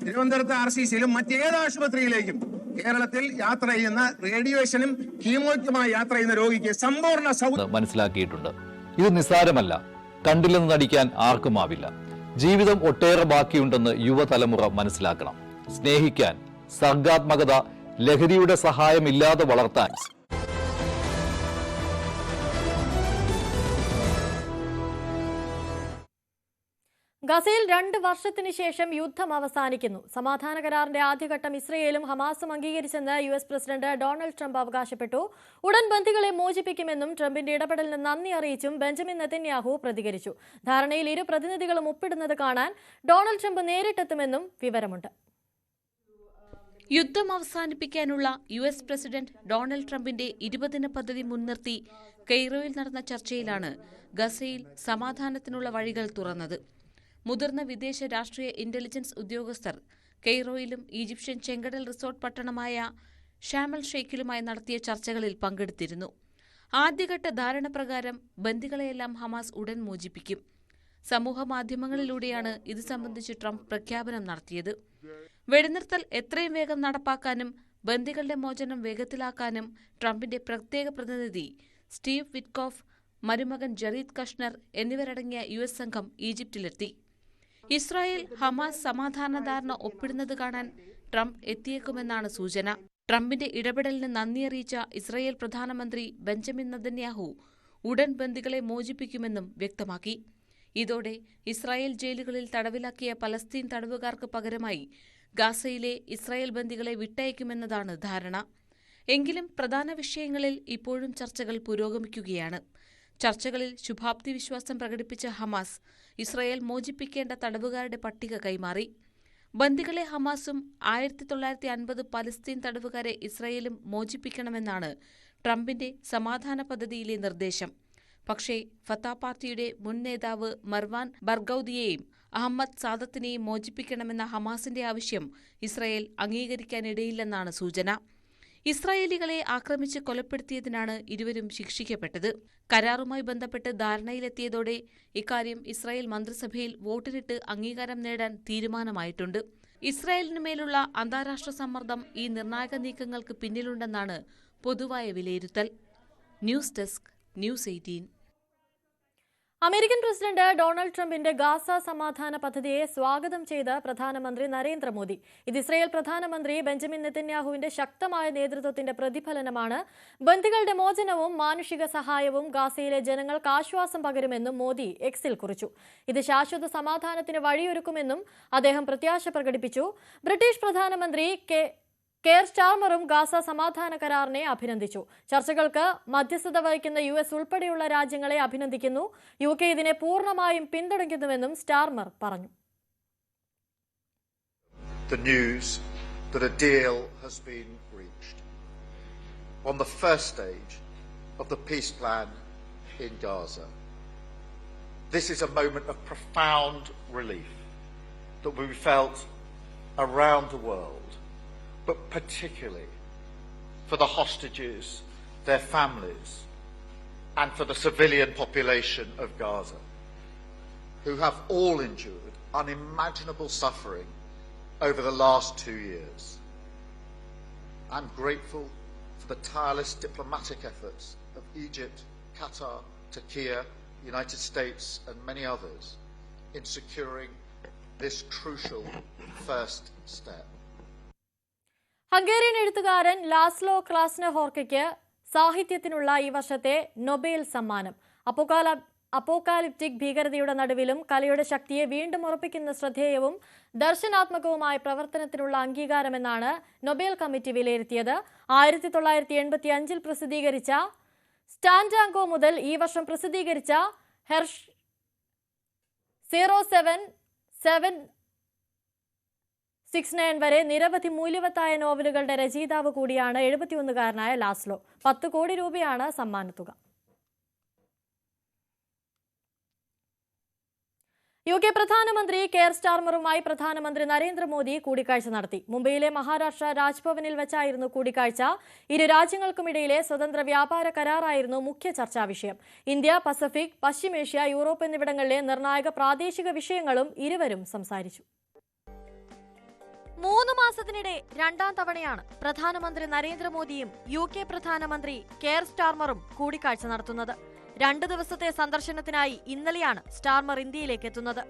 തിരുവനന്തപുരത്ത് RCCയിലും മറ്റേത് ആശുപത്രിയിലേക്കും കേരളത്തിൽ യാത്ര ചെയ്യുന്ന റേഡിയേഷനും കീമോയ്ക്കുമായി യാത്ര ചെയ്യുന്ന രോഗിക്ക് സമ്പൂർണ്ണ മനസ്സിലാക്കിയിട്ടുണ്ട്. ഇത് നിസ്സാരമല്ല, കണ്ടില്ലെന്ന് നടിക്കാൻ ആർക്കുമാവില്ല. ജീവിതം ഒട്ടേറെ ബാക്കിയുണ്ടെന്ന് യുവതലമുറ മനസ്സിലാക്കണം. സ്നേഹിക്കാൻ, സർഗാത്മകത ലഹരിയുടെ സഹായമില്ലാതെ വളർത്താൻ ഗസയിൽ 2 വർഷത്തിന് ശേഷം യുദ്ധം അവസാനിക്കുന്നു. സമാധാന കരാറിന്റെ ആദ്യഘട്ടം ഇസ്രയേലും ഹമാസും അംഗീകരിച്ചെന്ന് US പ്രസിഡന്റ് ഡൊണാൾഡ് ട്രംപ് അവകാശപ്പെട്ടു. ഉടൻ ബന്ദികളെ മോചിപ്പിക്കുമെന്നും ട്രംപിന്റെ ഇടപെടലിന് നന്ദി അറിയിച്ചും ബെഞ്ചമിൻ നെതന്യാഹു പ്രതികരിച്ചു. ധാരണയിൽ ഇരു പ്രതിനിധികളും ഒപ്പിടുന്നത് കാണാൻ ഡൊണാൾഡ് ട്രംപ് നേരിട്ടെത്തുമെന്നും വിവരമുണ്ട്. യുദ്ധം അവസാനിപ്പിക്കാനുള്ള US പ്രസിഡന്റ് ഡൊണാൾഡ് ട്രംപിന്റെ 20 ദിന പദ്ധതി മുൻനിർത്തി കെയ്റോയിൽ നടന്ന ചർച്ചയിലാണ് ഗസയിൽ സമാധാനത്തിനുള്ള വഴികൾ തുറന്നത്. മുതിർന്ന വിദേശ രാഷ്ട്രീയ ഇന്റലിജൻസ് ഉദ്യോഗസ്ഥർ കെയ്റോയിലും ഈജിപ്ഷ്യൻ ചെങ്കടൽ റിസോർട്ട് പട്ടണമായ ഷാമൽ ഷെയ്ഖിലുമായി നടത്തിയ ചർച്ചകളിൽ പങ്കെടുത്തിരുന്നു. ആദ്യഘട്ട ധാരണ പ്രകാരം ബന്ദികളെയെല്ലാം ഹമാസ് ഉടൻ മോചിപ്പിക്കും. സമൂഹ മാധ്യമങ്ങളിലൂടെയാണ് ഇത് സംബന്ധിച്ച് ട്രംപ് പ്രഖ്യാപനം നടത്തിയത്. വെടിനിർത്തൽ എത്രയും വേഗം നടപ്പാക്കാനും ബന്ദികളുടെ മോചനം വേഗത്തിലാക്കാനും ട്രംപിന്റെ പ്രത്യേക പ്രതിനിധി സ്റ്റീവ് വിറ്റ്കോഫ്, മരുമകൻ ജറീദ് കഷ്ണർ എന്നിവരടങ്ങിയ US സംഘം ഈജിപ്തിലെത്തി. ഇസ്രായേൽ ഹമാസ് സമാധാന ധാരണ ഒപ്പിടുന്നത് കാണാൻ ട്രംപ് എത്തിയേക്കുമെന്നാണ് സൂചന. ട്രംപിന്റെ ഇടപെടലിന് നന്ദി അറിയിച്ച ഇസ്രായേൽ പ്രധാനമന്ത്രി ബെഞ്ചമിൻ നെതന്യാഹു ഉടൻ ബന്ദികളെ മോചിപ്പിക്കുമെന്നും വ്യക്തമാക്കി. ഇതോടെ ഇസ്രായേൽ ജയിലുകളിൽ തടവിലാക്കിയ പലസ്തീൻ തടവുകാർക്ക് പകരമായി ഗാസയിലെ ഇസ്രായേൽ ബന്ദികളെ വിട്ടയക്കുമെന്നതാണ് ധാരണ. എങ്കിലും പ്രധാന വിഷയങ്ങളിൽ ഇപ്പോഴും ചർച്ചകൾ പുരോഗമിക്കുകയാണ്. ചർച്ചകളിൽ ശുഭാപ്തി വിശ്വാസം പ്രകടിപ്പിച്ച ഹമാസ് ഇസ്രായേൽ മോചിപ്പിക്കേണ്ട തടവുകാരുടെ പട്ടിക കൈമാറി. ബന്ദികളെ ഹമാസും 1950 പലസ്തീൻ തടവുകാരെ ഇസ്രായേലും മോചിപ്പിക്കണമെന്നാണ് ട്രംപിന്റെ സമാധാന പദ്ധതിയിലെ നിർദ്ദേശം. പക്ഷേ ഫത്താ പാർട്ടിയുടെ മുൻ നേതാവ് മർവാൻ ബർഗൌദിയെയും അഹമ്മദ് സാദത്തിനെയും മോചിപ്പിക്കണമെന്ന ഹമാസിന്റെ ആവശ്യം ഇസ്രായേൽ അംഗീകരിക്കാനിടയില്ലെന്നാണ് സൂചന. ഇസ്രായേലികളെ ആക്രമിച്ച് കൊലപ്പെടുത്തിയതിനാണ് ഇരുവരും ശിക്ഷിക്കപ്പെട്ടത്. കരാറുമായി ബന്ധപ്പെട്ട് ധാരണയിലെത്തിയതോടെ ഇക്കാര്യം ഇസ്രായേൽ മന്ത്രിസഭയിൽ വോട്ടിനിട്ട് അംഗീകാരം നേടാൻ തീരുമാനമായിട്ടുണ്ട്. ഇസ്രായേലിനുമേലുള്ള അന്താരാഷ്ട്ര സമ്മർദ്ദം ഈ നിർണായക നീക്കങ്ങൾക്ക് പിന്നിലുണ്ടെന്നാണ് പൊതുവായ വിലയിരുത്തൽ. News desk, news 18. American president Donald ട്രംപിന്റെ ഗാസ സമാധാന പദ്ധതിയെ സ്വാഗതം ചെയ്ത് പ്രധാനമന്ത്രി നരേന്ദ്രമോദി. ഇത് ഇസ്രായേൽ പ്രധാനമന്ത്രി ബെഞ്ചമിൻ നെതന്യാഹുവിന്റെ ശക്തമായ നേതൃത്വത്തിന്റെ പ്രതിഫലനമാണ്. ബന്ദികളുടെ മോചനവും മാനുഷിക സഹായവും ഗാസയിലെ ജനങ്ങൾക്ക് ആശ്വാസം പകരുമെന്നും മോദി എക്സിൽ കുറിച്ചു. ഇത് ശാശ്വത സമാധാനത്തിന് വഴിയൊരുക്കുമെന്നും അദ്ദേഹം പ്രത്യാശ പ്രകടിപ്പിച്ചു. ബ്രിട്ടീഷ് പ്രധാനമന്ത്രി കെയർ സ്റ്റാർമറും ഗാസ സമാധാന കരാറിനെ അഭിനന്ദിച്ചു. ചർച്ചകൾക്ക് മധ്യസ്ഥത വഹിക്കുന്ന US ഉൾപ്പെടെയുള്ള രാജ്യങ്ങളെ അഭിനന്ദിക്കുന്നു. UK ഇതിനെ പൂർണ്ണമായും പിന്തുണയ്ക്കുന്നുവെന്നും സ്റ്റാർമർ പറഞ്ഞു. The news that a deal has been reached on the first stage of the peace plan in Gaza. This is a moment of profound relief that we felt around the world, but particularly for the hostages, their families, and for the civilian population of Gaza, who have all endured unimaginable suffering over the last 2 years. I'm grateful for the tireless diplomatic efforts of Egypt, Qatar, Turkey, United States, and many others in securing this crucial first step. Hungarian എഴുത്തുകാരൻ ലാസ്ലോ ക്രാസ്നഹോർക്കയ്ക്ക് സാഹിത്യത്തിനുള്ള ഈ വർഷത്തെ നൊബേൽ സമ്മാനം. അപ്പോക്കാലിപ്റ്റിക് ഭീകരതയുടെ നടുവിലും കലയുടെ ശക്തിയെ വീണ്ടും ഉറപ്പിക്കുന്ന ശ്രദ്ധേയവും ദർശനാത്മകവുമായ പ്രവർത്തനത്തിനുള്ള അംഗീകാരമെന്നാണ് നൊബേൽ കമ്മിറ്റി വിലയിരുത്തിയത്. 1985 പ്രസിദ്ധീകരിച്ച സ്റ്റാൻഡാങ്കോ മുതൽ ഈ വർഷം പ്രസിദ്ധീകരിച്ച 07769 വരെ നിരവധി മൂല്യവത്തായ നോവലുകളുടെ രചയിതാവ് കൂടിയാണ് 71കാരനായ ലാസ്ലോ. 10 കോടി രൂപയാണ് സമ്മാനത്തുക. UK പ്രധാനമന്ത്രി കെയർ സ്റ്റാർമറുമായി പ്രധാനമന്ത്രി നരേന്ദ്രമോദി കൂടിക്കാഴ്ച നടത്തി. മുംബൈയിലെ മഹാരാഷ്ട്ര രാജ്ഭവനിൽ വെച്ചായിരുന്നു കൂടിക്കാഴ്ച. ഇരു രാജ്യങ്ങൾക്കുമിടയിലെ സ്വതന്ത്ര വ്യാപാര കരാറായിരുന്നു മുഖ്യ ചർച്ചാ വിഷയം. ഇന്ത്യ, പസഫിക്, പശ്ചിമേഷ്യ, യൂറോപ്പ് എന്നിവിടങ്ങളിലെ നിർണായക പ്രാദേശിക വിഷയങ്ങളും ഇരുവരും സംസാരിച്ചു. 3 മാസത്തിനിടെ 2ാം തവണയാണ് പ്രധാനമന്ത്രി നരേന്ദ്രമോദിയും UK പ്രധാനമന്ത്രി കെയർ സ്റ്റാർമറും കൂടിക്കാഴ്ച നടത്തുന്നത്. 2 ദിവസത്തെ സന്ദർശനത്തിനായി ഇന്നലെയാണ് സ്റ്റാർമർ ഇന്ത്യയിലേക്ക് എത്തുന്നത്.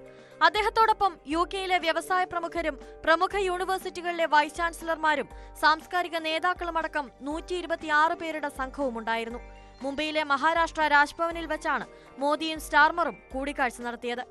അദ്ദേഹത്തോടൊപ്പം UKയിലെ വ്യവസായ പ്രമുഖരും പ്രമുഖ യൂണിവേഴ്സിറ്റികളിലെ വൈസ് ചാൻസലർമാരും സാംസ്കാരിക നേതാക്കളുമടക്കം 126 പേരുടെ സംഘവുമുണ്ടായിരുന്നു. മുംബൈയിലെ മഹാരാഷ്ട്ര രാജ്ഭവനിൽ വെച്ചാണ് മോദിയും സ്റ്റാർമറും കൂടിക്കാഴ്ച നടത്തിയത്.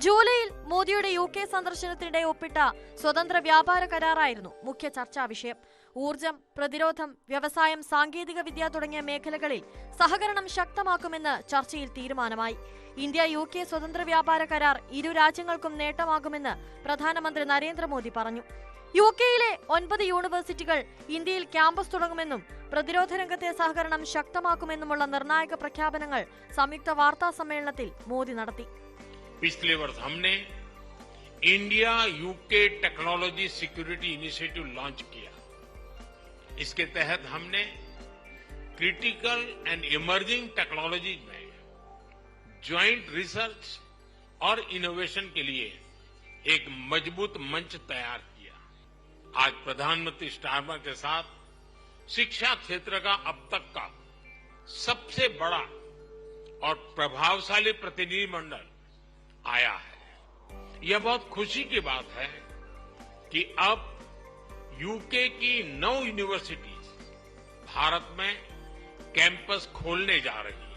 ജൂലൈയിൽ മോദിയുടെ UK സന്ദർശനത്തിനിടെ ഒപ്പിട്ട സ്വതന്ത്ര വ്യാപാര കരാറായിരുന്നു മുഖ്യ ചർച്ചാ വിഷയം. ഊർജം, പ്രതിരോധം, വ്യവസായം, സാങ്കേതിക വിദ്യ തുടങ്ങിയ മേഖലകളിൽ സഹകരണം ശക്തമാക്കുമെന്ന് ചർച്ചയിൽ തീരുമാനമായി. ഇന്ത്യ UK സ്വതന്ത്ര വ്യാപാര കരാർ ഇരു രാജ്യങ്ങൾക്കും നേട്ടമാകുമെന്ന് പ്രധാനമന്ത്രി നരേന്ദ്രമോദി പറഞ്ഞു. UKയിലെ 9 യൂണിവേഴ്സിറ്റികൾ ഇന്ത്യയിൽ ക്യാമ്പസ് തുടങ്ങുമെന്നും പ്രതിരോധ രംഗത്തെ സഹകരണം ശക്തമാക്കുമെന്നുമുള്ള നിർണായക പ്രഖ്യാപനങ്ങൾ സംയുക്ത വാർത്താ സമ്മേളനത്തിൽ മോദി നടത്തി. पिछले वर्ष हमने India UK technology security initiative launch किया. इसके तहत हमने क्रिटिकल एंड इमर्जिंग टेक्नोलॉजी में ज्वाइंट रिसर्च और इनोवेशन के लिए एक मजबूत मंच तैयार किया. आज प्रधानमंत्री स्टार्मर के साथ शिक्षा क्षेत्र का अब तक का सबसे बड़ा और प्रभावशाली प्रतिनिधिमंडल आया है. यह बहुत खुशी की बात है कि अब यूके की 9 यूनिवर्सिटीज भारत में कैंपस खोलने जा रही है.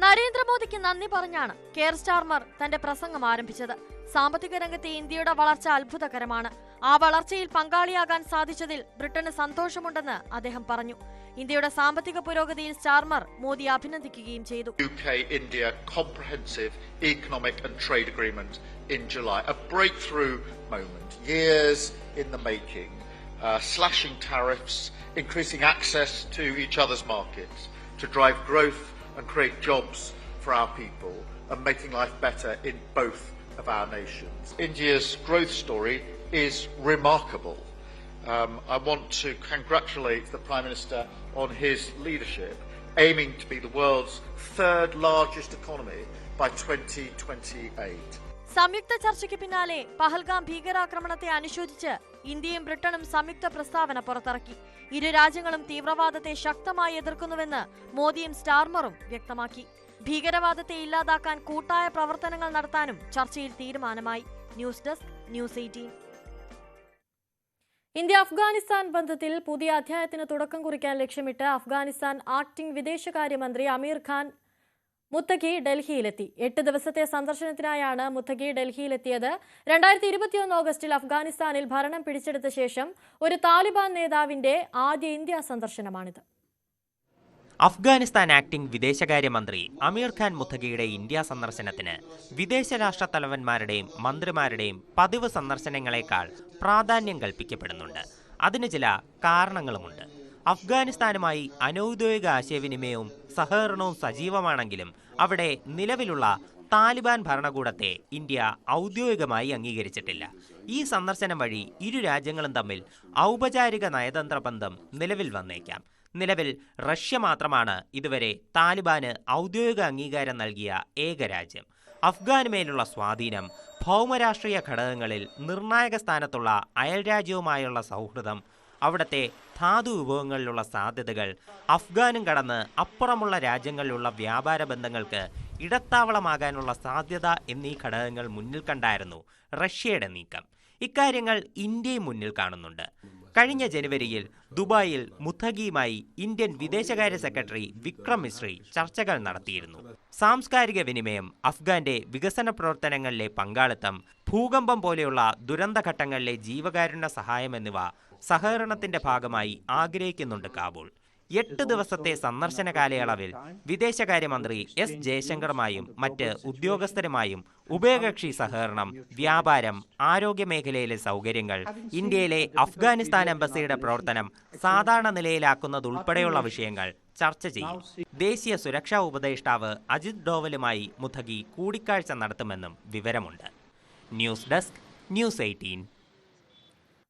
നരേന്ദ്രമോദിക്ക് നന്ദി പറഞ്ഞാണ് കെയർ സ്റ്റാർമർ തന്റെ പ്രസംഗം ആരംഭിച്ചത്. സാമ്പത്തിക രംഗത്തെ ഇന്ത്യയുടെ വളർച്ച അത്ഭുതകരമാണ്. ആ വളർച്ചയിൽ പങ്കാളിയാകാൻ സാധിച്ചതിൽ ബ്രിട്ടന് സന്തോഷമുണ്ടെന്ന് അദ്ദേഹം പറഞ്ഞു. ഇന്ത്യയുടെ സാമ്പത്തിക പുരോഗതിയിൽ സ്റ്റാർമർ മോദി അഭിനന്ദിക്കുകയും ചെയ്തു. UK-India comprehensive economic and trade agreement in July, a breakthrough moment, years in the making, slashing tariffs, increasing access to each other's markets to drive growth and create jobs for our people and making life better in both of our nations. India's growth story is remarkable. I want to congratulate the Prime Minister on his leadership, aiming to be the world's 3rd largest economy by 2028. സംയുക്ത ചർച്ചയ്ക്ക് പിന്നാലെ പഹൽഗാം ഭീകരാക്രമണത്തെ അനുശോചിച്ച് ഇന്ത്യയും ബ്രിട്ടനും സംയുക്ത പ്രസ്താവന പുറത്തിറക്കി. ഇരു രാജ്യങ്ങളും തീവ്രവാദത്തെ ശക്തമായി എതിർക്കുന്നുവെന്ന് മോദിയും സ്റ്റാർമറും വ്യക്തമാക്കി. ഭീകരവാദത്തെ ഇല്ലാതാക്കാൻ കൂട്ടായ പ്രവർത്തനങ്ങൾ നടത്താനും ചർച്ചയിൽ തീരുമാനമായി. News desk news 18. India Afghanistan ബന്ധത്തിൽ പുതിയ അധ്യായത്തിന് തുടക്കം കുറിക്കാൻ ലക്ഷ്യമിട്ട് അഫ്ഗാനിസ്ഥാൻ ആക്ടിംഗ് വിദേശകാര്യമന്ത്രി അമീർ ഖാൻ മുത്തഖി ഡൽഹിയിലെത്തി. 8 ദിവസത്തെ സന്ദർശനത്തിനായാണ് മുത്തഖി ഡൽഹിയിലെത്തിയത്. 2021 ഓഗസ്റ്റിൽ അഫ്ഗാനിസ്ഥാനിൽ ഭരണം പിടിച്ചെടുത്ത ശേഷം ഒരു താലിബാൻ നേതാവിന്റെ ആദ്യ ഇന്ത്യ സന്ദർശനമാണിത്. അഫ്ഗാനിസ്ഥാൻ ആക്ടിംഗ് വിദേശകാര്യമന്ത്രി അമീർ ഖാൻ മുത്തഖിയുടെ ഇന്ത്യ സന്ദർശനത്തിന് വിദേശ രാഷ്ട്ര തലവന്മാരുടെയും മന്ത്രിമാരുടെയും പതിവ് സന്ദർശനങ്ങളെക്കാൾ പ്രാധാന്യം കൽപ്പിക്കപ്പെടുന്നുണ്ട്. അതിന് ചില കാരണങ്ങളുമുണ്ട്. അഫ്ഗാനിസ്ഥാനുമായി അനൌദ്യോഗിക ആശയവിനിമയവും സഹകരണവും സജീവമാണെങ്കിലും അവിടെ നിലവിലുള്ള താലിബാൻ ഭരണകൂടത്തെ ഇന്ത്യ ഔദ്യോഗികമായി അംഗീകരിച്ചിട്ടില്ല. ഈ സന്ദർശനം വഴി ഇരു രാജ്യങ്ങളും തമ്മിൽ ഔപചാരിക നയതന്ത്ര ബന്ധം നിലവിൽ വന്നേക്കാം. നിലവിൽ റഷ്യ മാത്രമാണ് ഇതുവരെ താലിബാന് ഔദ്യോഗിക അംഗീകാരം നൽകിയ ഏക രാജ്യം. അഫ്ഗാനുമേലുള്ള സ്വാധീനം, ഭൗമരാഷ്ട്രീയ ഘടകങ്ങളിൽ നിർണായക സ്ഥാനത്തുള്ള അയൽരാജ്യവുമായുള്ള സൗഹൃദം, അവിടത്തെ ധാതു വിഭവങ്ങളിലുള്ള സാധ്യതകൾ, അഫ്ഗാനും കടന്ന് അപ്പുറമുള്ള രാജ്യങ്ങളിലുള്ള വ്യാപാര ബന്ധങ്ങൾക്ക് ഇടത്താവളമാകാനുള്ള സാധ്യത എന്നീ ഘടകങ്ങൾ മുന്നിൽ കണ്ടായിരുന്നു റഷ്യയുടെ നീക്കം. ഇക്കാര്യങ്ങൾ ഇന്ത്യയും മുന്നിൽ കാണുന്നുണ്ട്. കഴിഞ്ഞ ജനുവരിയിൽ ദുബായിൽ മുത്തഖിയുമായി ഇന്ത്യൻ വിദേശകാര്യ സെക്രട്ടറി വിക്രം മിശ്രി ചർച്ചകൾ നടത്തിയിരുന്നു. സാംസ്കാരിക വിനിമയം, അഫ്ഗാന്റെ വികസന പ്രവർത്തനങ്ങളിലെ പങ്കാളിത്തം, ഭൂകമ്പം പോലെയുള്ള ദുരന്തഘട്ടങ്ങളിലെ ജീവകാരുണ്യ സഹായം എന്നിവ സഹകരണത്തിന്റെ ഭാഗമായി ആഗ്രഹിക്കുന്നുണ്ട് കാബൂൾ. 8 ദിവസത്തെ സന്ദർശന കാലയളവിൽ വിദേശകാര്യമന്ത്രി എസ് ജയശങ്കറുമായും മറ്റ് ഉദ്യോഗസ്ഥരുമായും ഉഭയകക്ഷി സഹകരണം, വ്യാപാരം, ആരോഗ്യ മേഖലയിലെ സൗകര്യങ്ങൾ, ഇന്ത്യയിലെ അഫ്ഗാനിസ്ഥാൻ എംബസിയുടെ പ്രവർത്തനം സാധാരണ നിലയിലാക്കുന്നതുൾപ്പെടെയുള്ള വിഷയങ്ങൾ ചർച്ച ചെയ്യും. ദേശീയ സുരക്ഷാ ഉപദേഷ്ടാവ് അജിത് ഡോവലുമായി മുത്തഖി കൂടിക്കാഴ്ച നടത്തുമെന്നും വിവരമുണ്ട്. News desk news 18.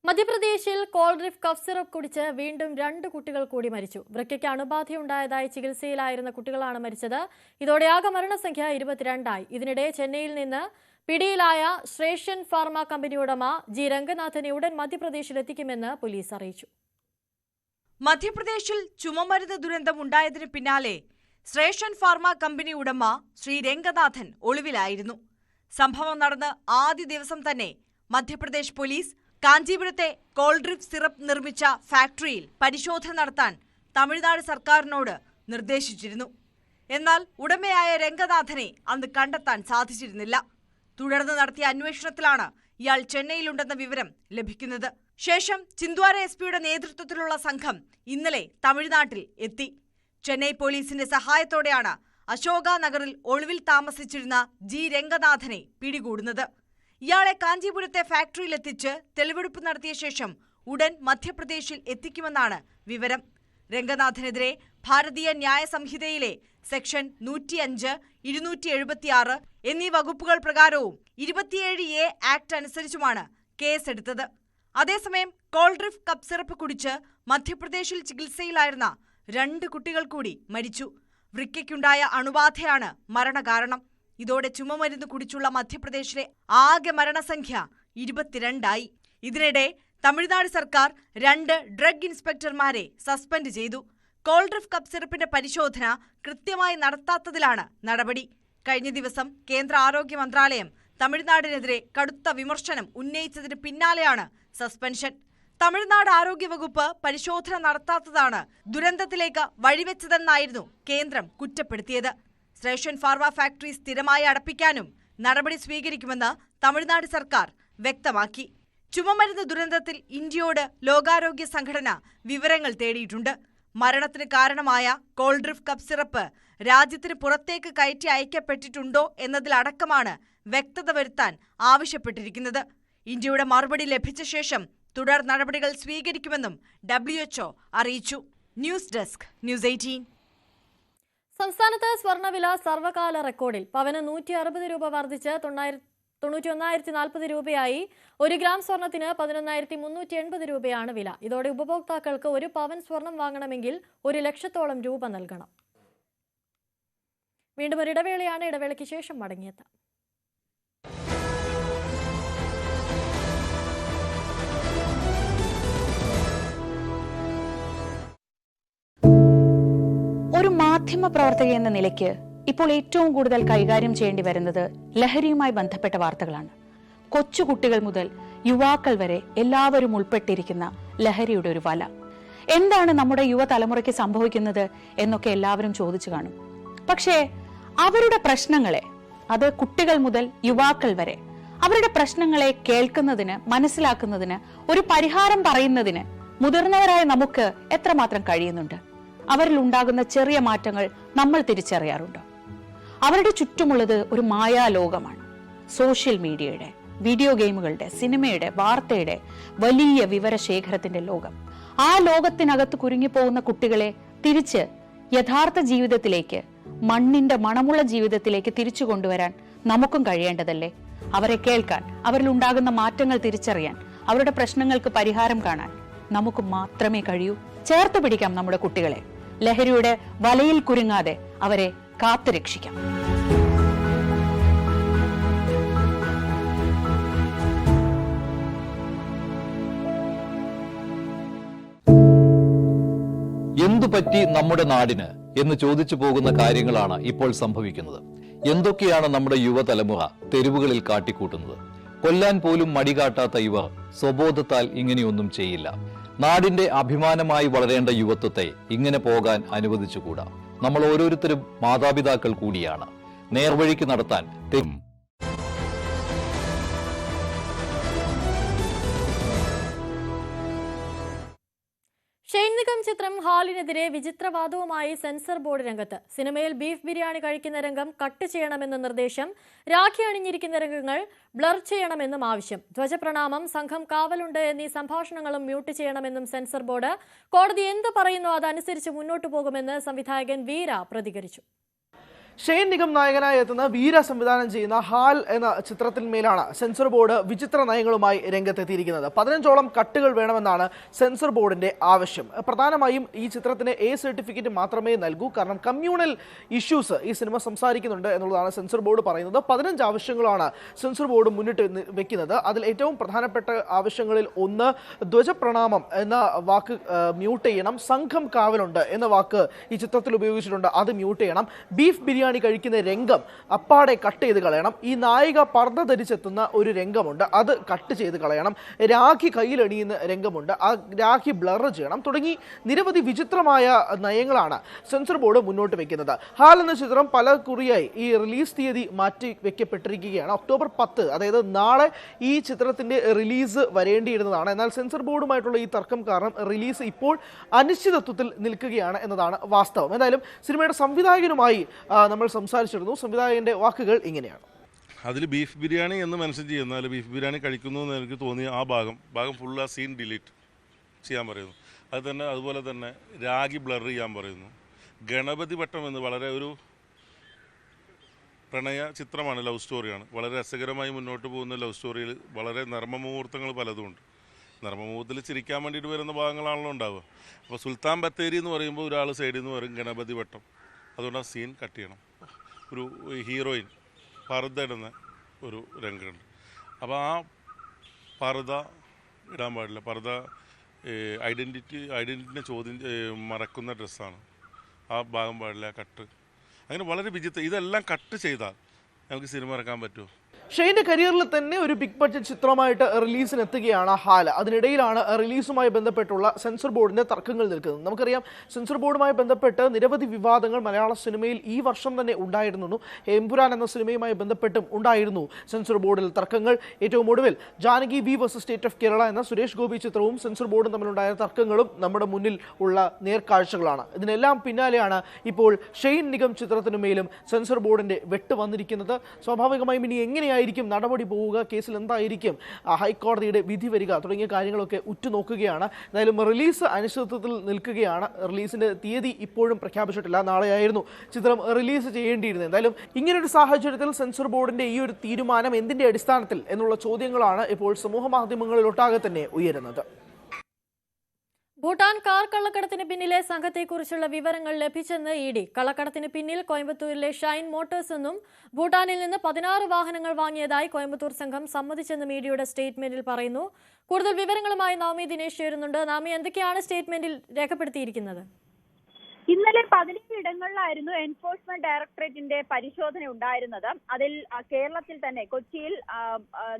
മധ്യപ്രദേശിൽ കോൾഡ്രിഫ് കഫ് സിറപ്പ് കുടിച്ച് വീണ്ടും 2 കുട്ടികൾ കൂടി മരിച്ചു. വൃക്കയ്ക്ക് അണുബാധയുണ്ടായതായി ചികിത്സയിലായിരുന്ന കുട്ടികളാണ് മരിച്ചത്. ഇതോടെ ആകെ മരണസംഖ്യ 22 ഇതിനിടെ ചെന്നൈയിൽ നിന്ന് പിടിയിലായ ശ്രേഷൻ ഫാർമ കമ്പനി ഉടമ ജി രംഗനാഥനെ ഉടൻ മധ്യപ്രദേശിലെത്തിക്കുമെന്ന് പോലീസ് അറിയിച്ചു. മധ്യപ്രദേശിൽ ചുമമരുന്ന് ദുരന്തം ഉണ്ടായതിനു പിന്നാലെ ശ്രേഷൻ ഫാർമ കമ്പനി ഉടമ ശ്രീ രംഗനാഥൻ ഒളിവിലായിരുന്നു. സംഭവം നടന്ന് ആദ്യ ദിവസം തന്നെ മധ്യപ്രദേശ് പോലീസ് കാഞ്ചീപുരത്തെ കോൾഡ്രിഫ് സിറപ്പ് നിർമ്മിച്ച ഫാക്ടറിയിൽ പരിശോധന നടത്താൻ തമിഴ്നാട് സർക്കാരിനോട് നിർദ്ദേശിച്ചിരുന്നു. എന്നാൽ ഉടമയായ രംഗനാഥനെ അന്ന് കണ്ടെത്താൻ സാധിച്ചിരുന്നില്ല. തുടർന്ന് നടത്തിയ അന്വേഷണത്തിലാണ് ഇയാൾ ചെന്നൈയിലുണ്ടെന്ന വിവരം ലഭിക്കുന്നത്. ശേഷം ചിന്ദ്വാര എസ്പിയുടെ നേതൃത്വത്തിലുള്ള സംഘം ഇന്നലെ തമിഴ്നാട്ടിൽ എത്തി. ചെന്നൈ പോലീസിന്റെ സഹായത്തോടെയാണ് അശോക നഗറിൽ ഒളിവിൽ താമസിച്ചിരുന്ന ജി രംഗനാഥനെ പിടികൂടുന്നത്. ഇയാളെ കാഞ്ചീപുരത്തെ ഫാക്ടറിയിലെത്തിച്ച് തെളിവെടുപ്പ് നടത്തിയ ശേഷം ഉടൻ മധ്യപ്രദേശിൽ എത്തിക്കുമെന്നാണ് വിവരം. രംഗനാഥനെതിരെ ഭാരതീയ ന്യായ സംഹിതയിലെ സെക്ഷൻ 105, 276 എന്നീ വകുപ്പുകൾ പ്രകാരവും 27A ആക്ട് അനുസരിച്ചുമാണ് കേസെടുത്തത്. അതേസമയം കോൾഡ്രിഫ് കപ്പ് സിറപ്പ് കുടിച്ച് മധ്യപ്രദേശിൽ ചികിത്സയിലായിരുന്ന 2 കുട്ടികൾ കൂടി മരിച്ചു. വൃക്കയ്ക്കുണ്ടായ അണുബാധയാണ് മരണകാരണം. ഇതോടെ ചുമമരുന്ന് കുടിച്ചുള്ള മധ്യപ്രദേശിലെ ആകെ മരണസംഖ്യ 22. ഇതിനിടെ തമിഴ്നാട് സർക്കാർ 2 ഡ്രഗ് ഇൻസ്പെക്ടർമാരെ സസ്പെൻഡ് ചെയ്തു. കോൾഡ്രിഫ് കപ്പ് സിറപ്പിന്റെ പരിശോധന കൃത്യമായി നടത്താത്തതിലാണ് നടപടി. കഴിഞ്ഞ ദിവസം കേന്ദ്ര ആരോഗ്യ മന്ത്രാലയം തമിഴ്നാടിനെതിരെ കടുത്ത വിമർശനം ഉന്നയിച്ചതിന് പിന്നാലെയാണ് സസ്പെൻഷൻ. തമിഴ്നാട് ആരോഗ്യവകുപ്പ് പരിശോധന നടത്താത്തതാണ് ദുരന്തത്തിലേക്ക് വഴിവെച്ചതെന്നായിരുന്നു കേന്ദ്രം കുറ്റപ്പെടുത്തിയത്. ശ്രേഷൻ ഫാർമ ഫാക്ടറി സ്ഥിരമായി അടപ്പിക്കാനും നടപടി സ്വീകരിക്കുമെന്ന് തമിഴ്നാട് സർക്കാർ വ്യക്തമാക്കി. ചുമമരുന്ന് ദുരന്തത്തിൽ ഇന്ത്യയോട് ലോകാരോഗ്യ സംഘടന വിവരങ്ങൾ തേടിയിട്ടുണ്ട്. മരണത്തിന് കാരണമായ കോൾഡ്രിഫ് കപ്പ് സിറപ്പ് രാജ്യത്തിന് പുറത്തേക്ക് കയറ്റി അയക്കപ്പെട്ടിട്ടുണ്ടോ എന്നതിലടക്കമാണ് വ്യക്തത വരുത്താൻ ആവശ്യപ്പെട്ടിരിക്കുന്നത്. ഇന്ത്യയുടെ മറുപടി ലഭിച്ച ശേഷം തുടർ നടപടികൾ സ്വീകരിക്കുമെന്നും WHO അറിയിച്ചു. News desk, news 18. സംസ്ഥാനത്ത് സ്വർണ്ണവില സർവകാല റെക്കോർഡിൽ. പവന് 160 രൂപ വർദ്ധിച്ച് 91,040 രൂപയായി. 1 ഗ്രാം സ്വർണത്തിന് 11,380 രൂപയാണ് വില. ഇതോടെ ഉപഭോക്താക്കൾക്ക് 1 പവൻ സ്വർണം വാങ്ങണമെങ്കിൽ 1 ലക്ഷത്തോളം രൂപ നൽകണം. വീണ്ടും ഒരു ഇടവേളയാണ്. ഇടവേളയ്ക്ക് ശേഷം മടങ്ങിയെത്താം. ഒരു മാധ്യമ പ്രവർത്തക എന്ന നിലയ്ക്ക് ഇപ്പോൾ ഏറ്റവും കൂടുതൽ കൈകാര്യം ചെയ്യേണ്ടി വരുന്നത് ലഹരിയുമായി ബന്ധപ്പെട്ട വാർത്തകളാണ്. കൊച്ചുകുട്ടികൾ മുതൽ യുവാക്കൾ വരെ എല്ലാവരും ഉൾപ്പെട്ടിരിക്കുന്ന ലഹരിയുടെ ഒരു വല. എന്താണ് നമ്മുടെ യുവതലമുറയ്ക്ക് സംഭവിക്കുന്നത് എന്നൊക്കെ എല്ലാവരും ചോദിച്ചു കാണും. പക്ഷേ അവരുടെ പ്രശ്നങ്ങളെ, അത് കുട്ടികൾ മുതൽ യുവാക്കൾ വരെ, അവരുടെ പ്രശ്നങ്ങളെ കേൾക്കുന്നതിന്, മനസ്സിലാക്കുന്നതിന്, ഒരു പരിഹാരം പറയുന്നതിന് മുതിർന്നവരായ നമുക്ക് എത്രമാത്രം കഴിയുന്നുണ്ട്? അവരിൽ ഉണ്ടാകുന്ന ചെറിയ മാറ്റങ്ങൾ നമ്മൾ തിരിച്ചറിയാറുണ്ട്. അവരുടെ ചുറ്റുമുള്ളത് ഒരു മായാലോകമാണ്. സോഷ്യൽ മീഡിയയുടെ, വീഡിയോ ഗെയിമുകളുടെ, സിനിമയുടെ, വാർത്തയുടെ വലിയ വിവരശേഖരത്തിന്റെ ലോകം. ആ ലോകത്തിനകത്ത് കുരുങ്ങിപ്പോകുന്ന കുട്ടികളെ തിരിച്ച് യഥാർത്ഥ ജീവിതത്തിലേക്ക്, മണ്ണിന്റെ മണമുള്ള ജീവിതത്തിലേക്ക് തിരിച്ചു കൊണ്ടുവരാൻ നമുക്കും കഴിയേണ്ടതല്ലേ? അവരെ കേൾക്കാൻ, അവരിൽ ഉണ്ടാകുന്ന മാറ്റങ്ങൾ തിരിച്ചറിയാൻ, അവരുടെ പ്രശ്നങ്ങൾക്ക് പരിഹാരം കാണാൻ നമുക്ക് മാത്രമേ കഴിയൂ. ചേർത്ത് പിടിക്കാം നമ്മുടെ കുട്ടികളെ. ലഹരിയുടെ വലയിൽ കുരുങ്ങാതെ അവരെ കാത്തുരക്ഷിക്കാം. എന്തു പറ്റി നമ്മുടെ നാടിന് എന്ന് ചോദിച്ചു പോകുന്ന കാര്യങ്ങളാണ് ഇപ്പോൾ സംഭവിക്കുന്നത്. എന്തൊക്കെയാണ് നമ്മുടെ യുവതലമുറ തെരുവുകളിൽ കാട്ടിക്കൂട്ടുന്നത്? കൊല്ലാൻ പോലും മടികാട്ടാത്ത ഇവർ സ്വബോധത്താൽ ഇങ്ങനെയൊന്നും ചെയ്യില്ല. നാടിന്റെ അഭിമാനമായി വളരേണ്ട യുവത്വത്തെ ഇങ്ങനെ പോകാൻ അനുവദിച്ചുകൂടാ. നമ്മൾ ഓരോരുത്തരും മാതാപിതാക്കൾ കൂടിയാണ്. നേർവഴിക്ക് നടത്താൻ ഷെയ്ൻ നിഗം ചിത്രം ഹാലിനെതിരെ വിചിത്രവാദവുമായി സെൻസർ ബോർഡ് രംഗത്ത്. സിനിമയിൽ ബീഫ് ബിരിയാണി കഴിക്കുന്ന രംഗം കട്ട് ചെയ്യണമെന്ന നിർദ്ദേശം, രാഖി അണിഞ്ഞിരിക്കുന്ന രംഗങ്ങൾ ബ്ലർ ചെയ്യണമെന്നും ആവശ്യം, ധ്വജപ്രണാമം, സംഘം കാവലുണ്ട് എന്നീ സംഭാഷണങ്ങളും മ്യൂട്ട് ചെയ്യണമെന്നും സെൻസർ ബോർഡ്. കോടതി എന്ത് പറയുന്നോ അതനുസരിച്ച് മുന്നോട്ടു പോകുമെന്ന് സംവിധായകൻ വീര പ്രതികരിച്ചു. ഷെയ്ൻ നിഗം നായകനായി എത്തുന്ന വീര സംവിധാനം ചെയ്യുന്ന ഹാൽ എന്ന ചിത്രത്തിന്മേലാണ് സെൻസർ ബോർഡ് വിചിത്ര നയങ്ങളുമായി രംഗത്തെത്തിയിരിക്കുന്നത്. 15ഓളം കട്ടുകൾ വേണമെന്നാണ് സെൻസർ ബോർഡിന്റെ ആവശ്യം. പ്രധാനമായും ഈ ചിത്രത്തിന് A സർട്ടിഫിക്കറ്റ് മാത്രമേ നൽകൂ. കാരണം കമ്മ്യൂണൽ ഇഷ്യൂസ് ഈ സിനിമ സംസാരിക്കുന്നുണ്ട് എന്നുള്ളതാണ് സെൻസർ ബോർഡ് പറയുന്നത്. 15 ആവശ്യങ്ങളാണ് സെൻസർ ബോർഡ് മുന്നിട്ട് വെക്കുന്നത്. അതിൽ ഏറ്റവും പ്രധാനപ്പെട്ട ആവശ്യങ്ങളിൽ ഒന്ന് ധ്വജപ്രണാമം എന്ന വാക്ക് മ്യൂട്ട് ചെയ്യണം. സംഘം കാവലുണ്ട് എന്ന വാക്ക് ഈ ചിത്രത്തിൽ ഉപയോഗിച്ചിട്ടുണ്ട്, അത് മ്യൂട്ട് ചെയ്യണം. ബീഫ് ബിരിയാണി കഴിക്കുന്ന രംഗം അപ്പാടെ കട്ട് ചെയ്ത് കളയണം. ഈ നായിക പർദ്ദ ധരിച്ചെത്തുന്ന ഒരു രംഗമുണ്ട്, അത് കട്ട് ചെയ്ത് കളയണം. രാഖി കയ്യിലണിയുന്ന രംഗമുണ്ട്, ആ രാഖി ബ്ലർ ചെയ്യണം. തുടങ്ങി നിരവധി വിചിത്രമായ നയങ്ങളാണ് സെൻസർ ബോർഡ് മുന്നോട്ട് വെക്കുന്നത്. ഹാൽ എന്ന ചിത്രം പല കുറിയായി ഈ റിലീസ് തീയതി മാറ്റി വെക്കപ്പെട്ടിരിക്കുകയാണ്. ഒക്ടോബർ 10, അതായത് നാളെ ഈ ചിത്രത്തിന്റെ റിലീസ് വരേണ്ടിയിരുന്നതാണ്. എന്നാൽ സെൻസർ ബോർഡുമായിട്ടുള്ള ഈ തർക്കം കാരണം റിലീസ് ഇപ്പോൾ അനിശ്ചിതത്വത്തിൽ നിൽക്കുകയാണ് എന്നതാണ് വാസ്തവം. എന്തായാലും സിനിമയുടെ സംവിധായകനുമായി നമ്മൾ സംസാരിച്ചിരുന്നു. സംവിധായകന്റെ വാക്കുകൾ ഇങ്ങനെയാണ്. അതിൽ ബീഫ് ബിരിയാണി എന്ന് മെൻഷൻ ചെയ്യുന്നാൽ ബീഫ് ബിരിയാണി കഴിക്കുന്നു എന്ന് എനിക്ക് തോന്നിയ ആ ഭാഗം ഫുൾ ആ സീൻ ഡിലീറ്റ് ചെയ്യാൻ പറയുന്നു. അതുപോലെ തന്നെ രാഗി ബ്ലർ ചെയ്യാൻ പറയുന്നു. ഗണപതി വട്ടം എന്ന് വളരെ ഒരു പ്രണയ ചിത്രമാണ്, ലവ് സ്റ്റോറിയാണ്. വളരെ രസകരമായി മുന്നോട്ട് പോകുന്ന ലവ് സ്റ്റോറിയിൽ വളരെ നർമ്മമുഹൂർത്തങ്ങൾ പലതുമുണ്ട്. നർമ്മമുഹൂർത്തത്തിൽ ചിരിക്കാൻ വേണ്ടിയിട്ട് വരുന്ന ഭാഗങ്ങളാണല്ലോ ഉണ്ടാവുക. അപ്പോൾ സുൽത്താൻ ബത്തേരി എന്ന് പറയുമ്പോൾ ഒരാൾ സൈഡിൽ നിന്ന് പറയും ഗണപതി വട്ടം. അതുകൊണ്ട് ആ സീൻ കട്ട് ചെയ്യണം. ഒരു ഹീറോയിൻ പർദ്ദ ഇടുന്ന ഒരു രംഗമുണ്ട്. അപ്പോൾ ആ പർദ്ദ ഇടാൻ പാടില്ല. പർദ്ദ ഐഡൻറ്റിറ്റിനെ മറക്കുന്ന ഡ്രസ്സാണ്. ആ ഭാഗം പാടില്ല, കട്ട്. അങ്ങനെ വളരെ വിചിത്ര. ഇതെല്ലാം കട്ട് ചെയ്താൽ നമുക്ക് സിനിമ ഇറക്കാൻ പറ്റുമോ? ഷെയ്ന്റെ കരിയറിൽ തന്നെ ഒരു ബിഗ് ബഡ്ജറ്റ് ചിത്രമായിട്ട് റിലീസിന് എത്തുകയാണ് ഹാൽ. അതിനിടയിലാണ് റിലീസുമായി ബന്ധപ്പെട്ടുള്ള സെൻസർ ബോർഡിന്റെ തർക്കങ്ങൾ നിൽക്കുന്നത്. നമുക്കറിയാം, സെൻസർ ബോർഡുമായി ബന്ധപ്പെട്ട് നിരവധി വിവാദങ്ങൾ മലയാള സിനിമയിൽ ഈ വർഷം തന്നെ ഉണ്ടായിരുന്നു. എമ്പുരാൻ എന്ന സിനിമയുമായി ബന്ധപ്പെട്ടും ഉണ്ടായിരുന്നു സെൻസർ ബോർഡിൽ തർക്കങ്ങൾ. ഏറ്റവും ഒടുവിൽ Janaki B versus state of Kerala എന്ന സുരേഷ് ഗോപി ചിത്രവും സെൻസർ ബോർഡും തമ്മിലുണ്ടായ തർക്കങ്ങളും നമ്മുടെ മുന്നിൽ ഉള്ള നേർക്കാഴ്ചകളാണ്. ഇതിനെല്ലാം പിന്നാലെയാണ് ഇപ്പോൾ ഷെയ്ൻ നിഗം ചിത്രത്തിനുമേലും സെൻസർ ബോർഡിന്റെ വെട്ട് വന്നിരിക്കുന്നത്. സ്വാഭാവികമായും ഇനി എങ്ങനെയായിരിക്കും നടപടി പോവുക, കേസിൽ എന്തായിരിക്കും ഹൈക്കോടതിയുടെ വിധി വരിക തുടങ്ങിയ കാര്യങ്ങളൊക്കെ ഉറ്റുനോക്കുകയാണ്. എന്തായാലും റിലീസ് അനിശ്ചിതത്വത്തിൽ നിൽക്കുകയാണ്. റിലീസിന്റെ തീയതി ഇപ്പോഴും പ്രഖ്യാപിച്ചിട്ടില്ല. നാളെയായിരുന്നു ചിത്രം റിലീസ് ചെയ്യേണ്ടിയിരുന്നത്. എന്തായാലും ഇങ്ങനൊരു സാഹചര്യത്തിൽ സെൻസർ ബോർഡിന്റെ ഈ ഒരു തീരുമാനം എന്തിന്റെ അടിസ്ഥാനത്തിൽ എന്നുള്ള ചോദ്യങ്ങളാണ് ഇപ്പോൾ സമൂഹ മാധ്യമങ്ങളിലൊട്ടാകെ തന്നെ ഉയരുന്നത്. ഭൂട്ടാൻ കാർ കള്ളക്കടത്തിന് പിന്നിലെ സംഘത്തെക്കുറിച്ചുള്ള വിവരങ്ങൾ ലഭിച്ചെന്ന് ഇഡി. കള്ളക്കടത്തിന് പിന്നിൽ കോയമ്പത്തൂരിലെ ഷൈൻ മോട്ടോഴ്സ് എന്നും ഭൂട്ടാനിൽ നിന്ന് 16 വാഹനങ്ങൾ വാങ്ങിയതായി കോയമ്പത്തൂർ സംഘം സമ്മതിച്ചെന്നും ഇഡിയുടെ സ്റ്റേറ്റ്മെന്റിൽ പറയുന്നു. കൂടുതൽ വിവരങ്ങളുമായി നവമി ദിനേശ് ചേരുന്നുണ്ട്. നവമി, എന്തൊക്കെയാണ് സ്റ്റേറ്റ്മെന്റിൽ രേഖപ്പെടുത്തിയിരിക്കുന്നത്? ഇന്നലെ 17 ഇടങ്ങളിലായിരുന്നു എൻഫോഴ്സ്മെന്റ് ഡയറക്ടറേറ്റിന്റെ പരിശോധന ഉണ്ടായിരുന്നത്. അതിൽ കേരളത്തിൽ തന്നെ കൊച്ചിയിൽ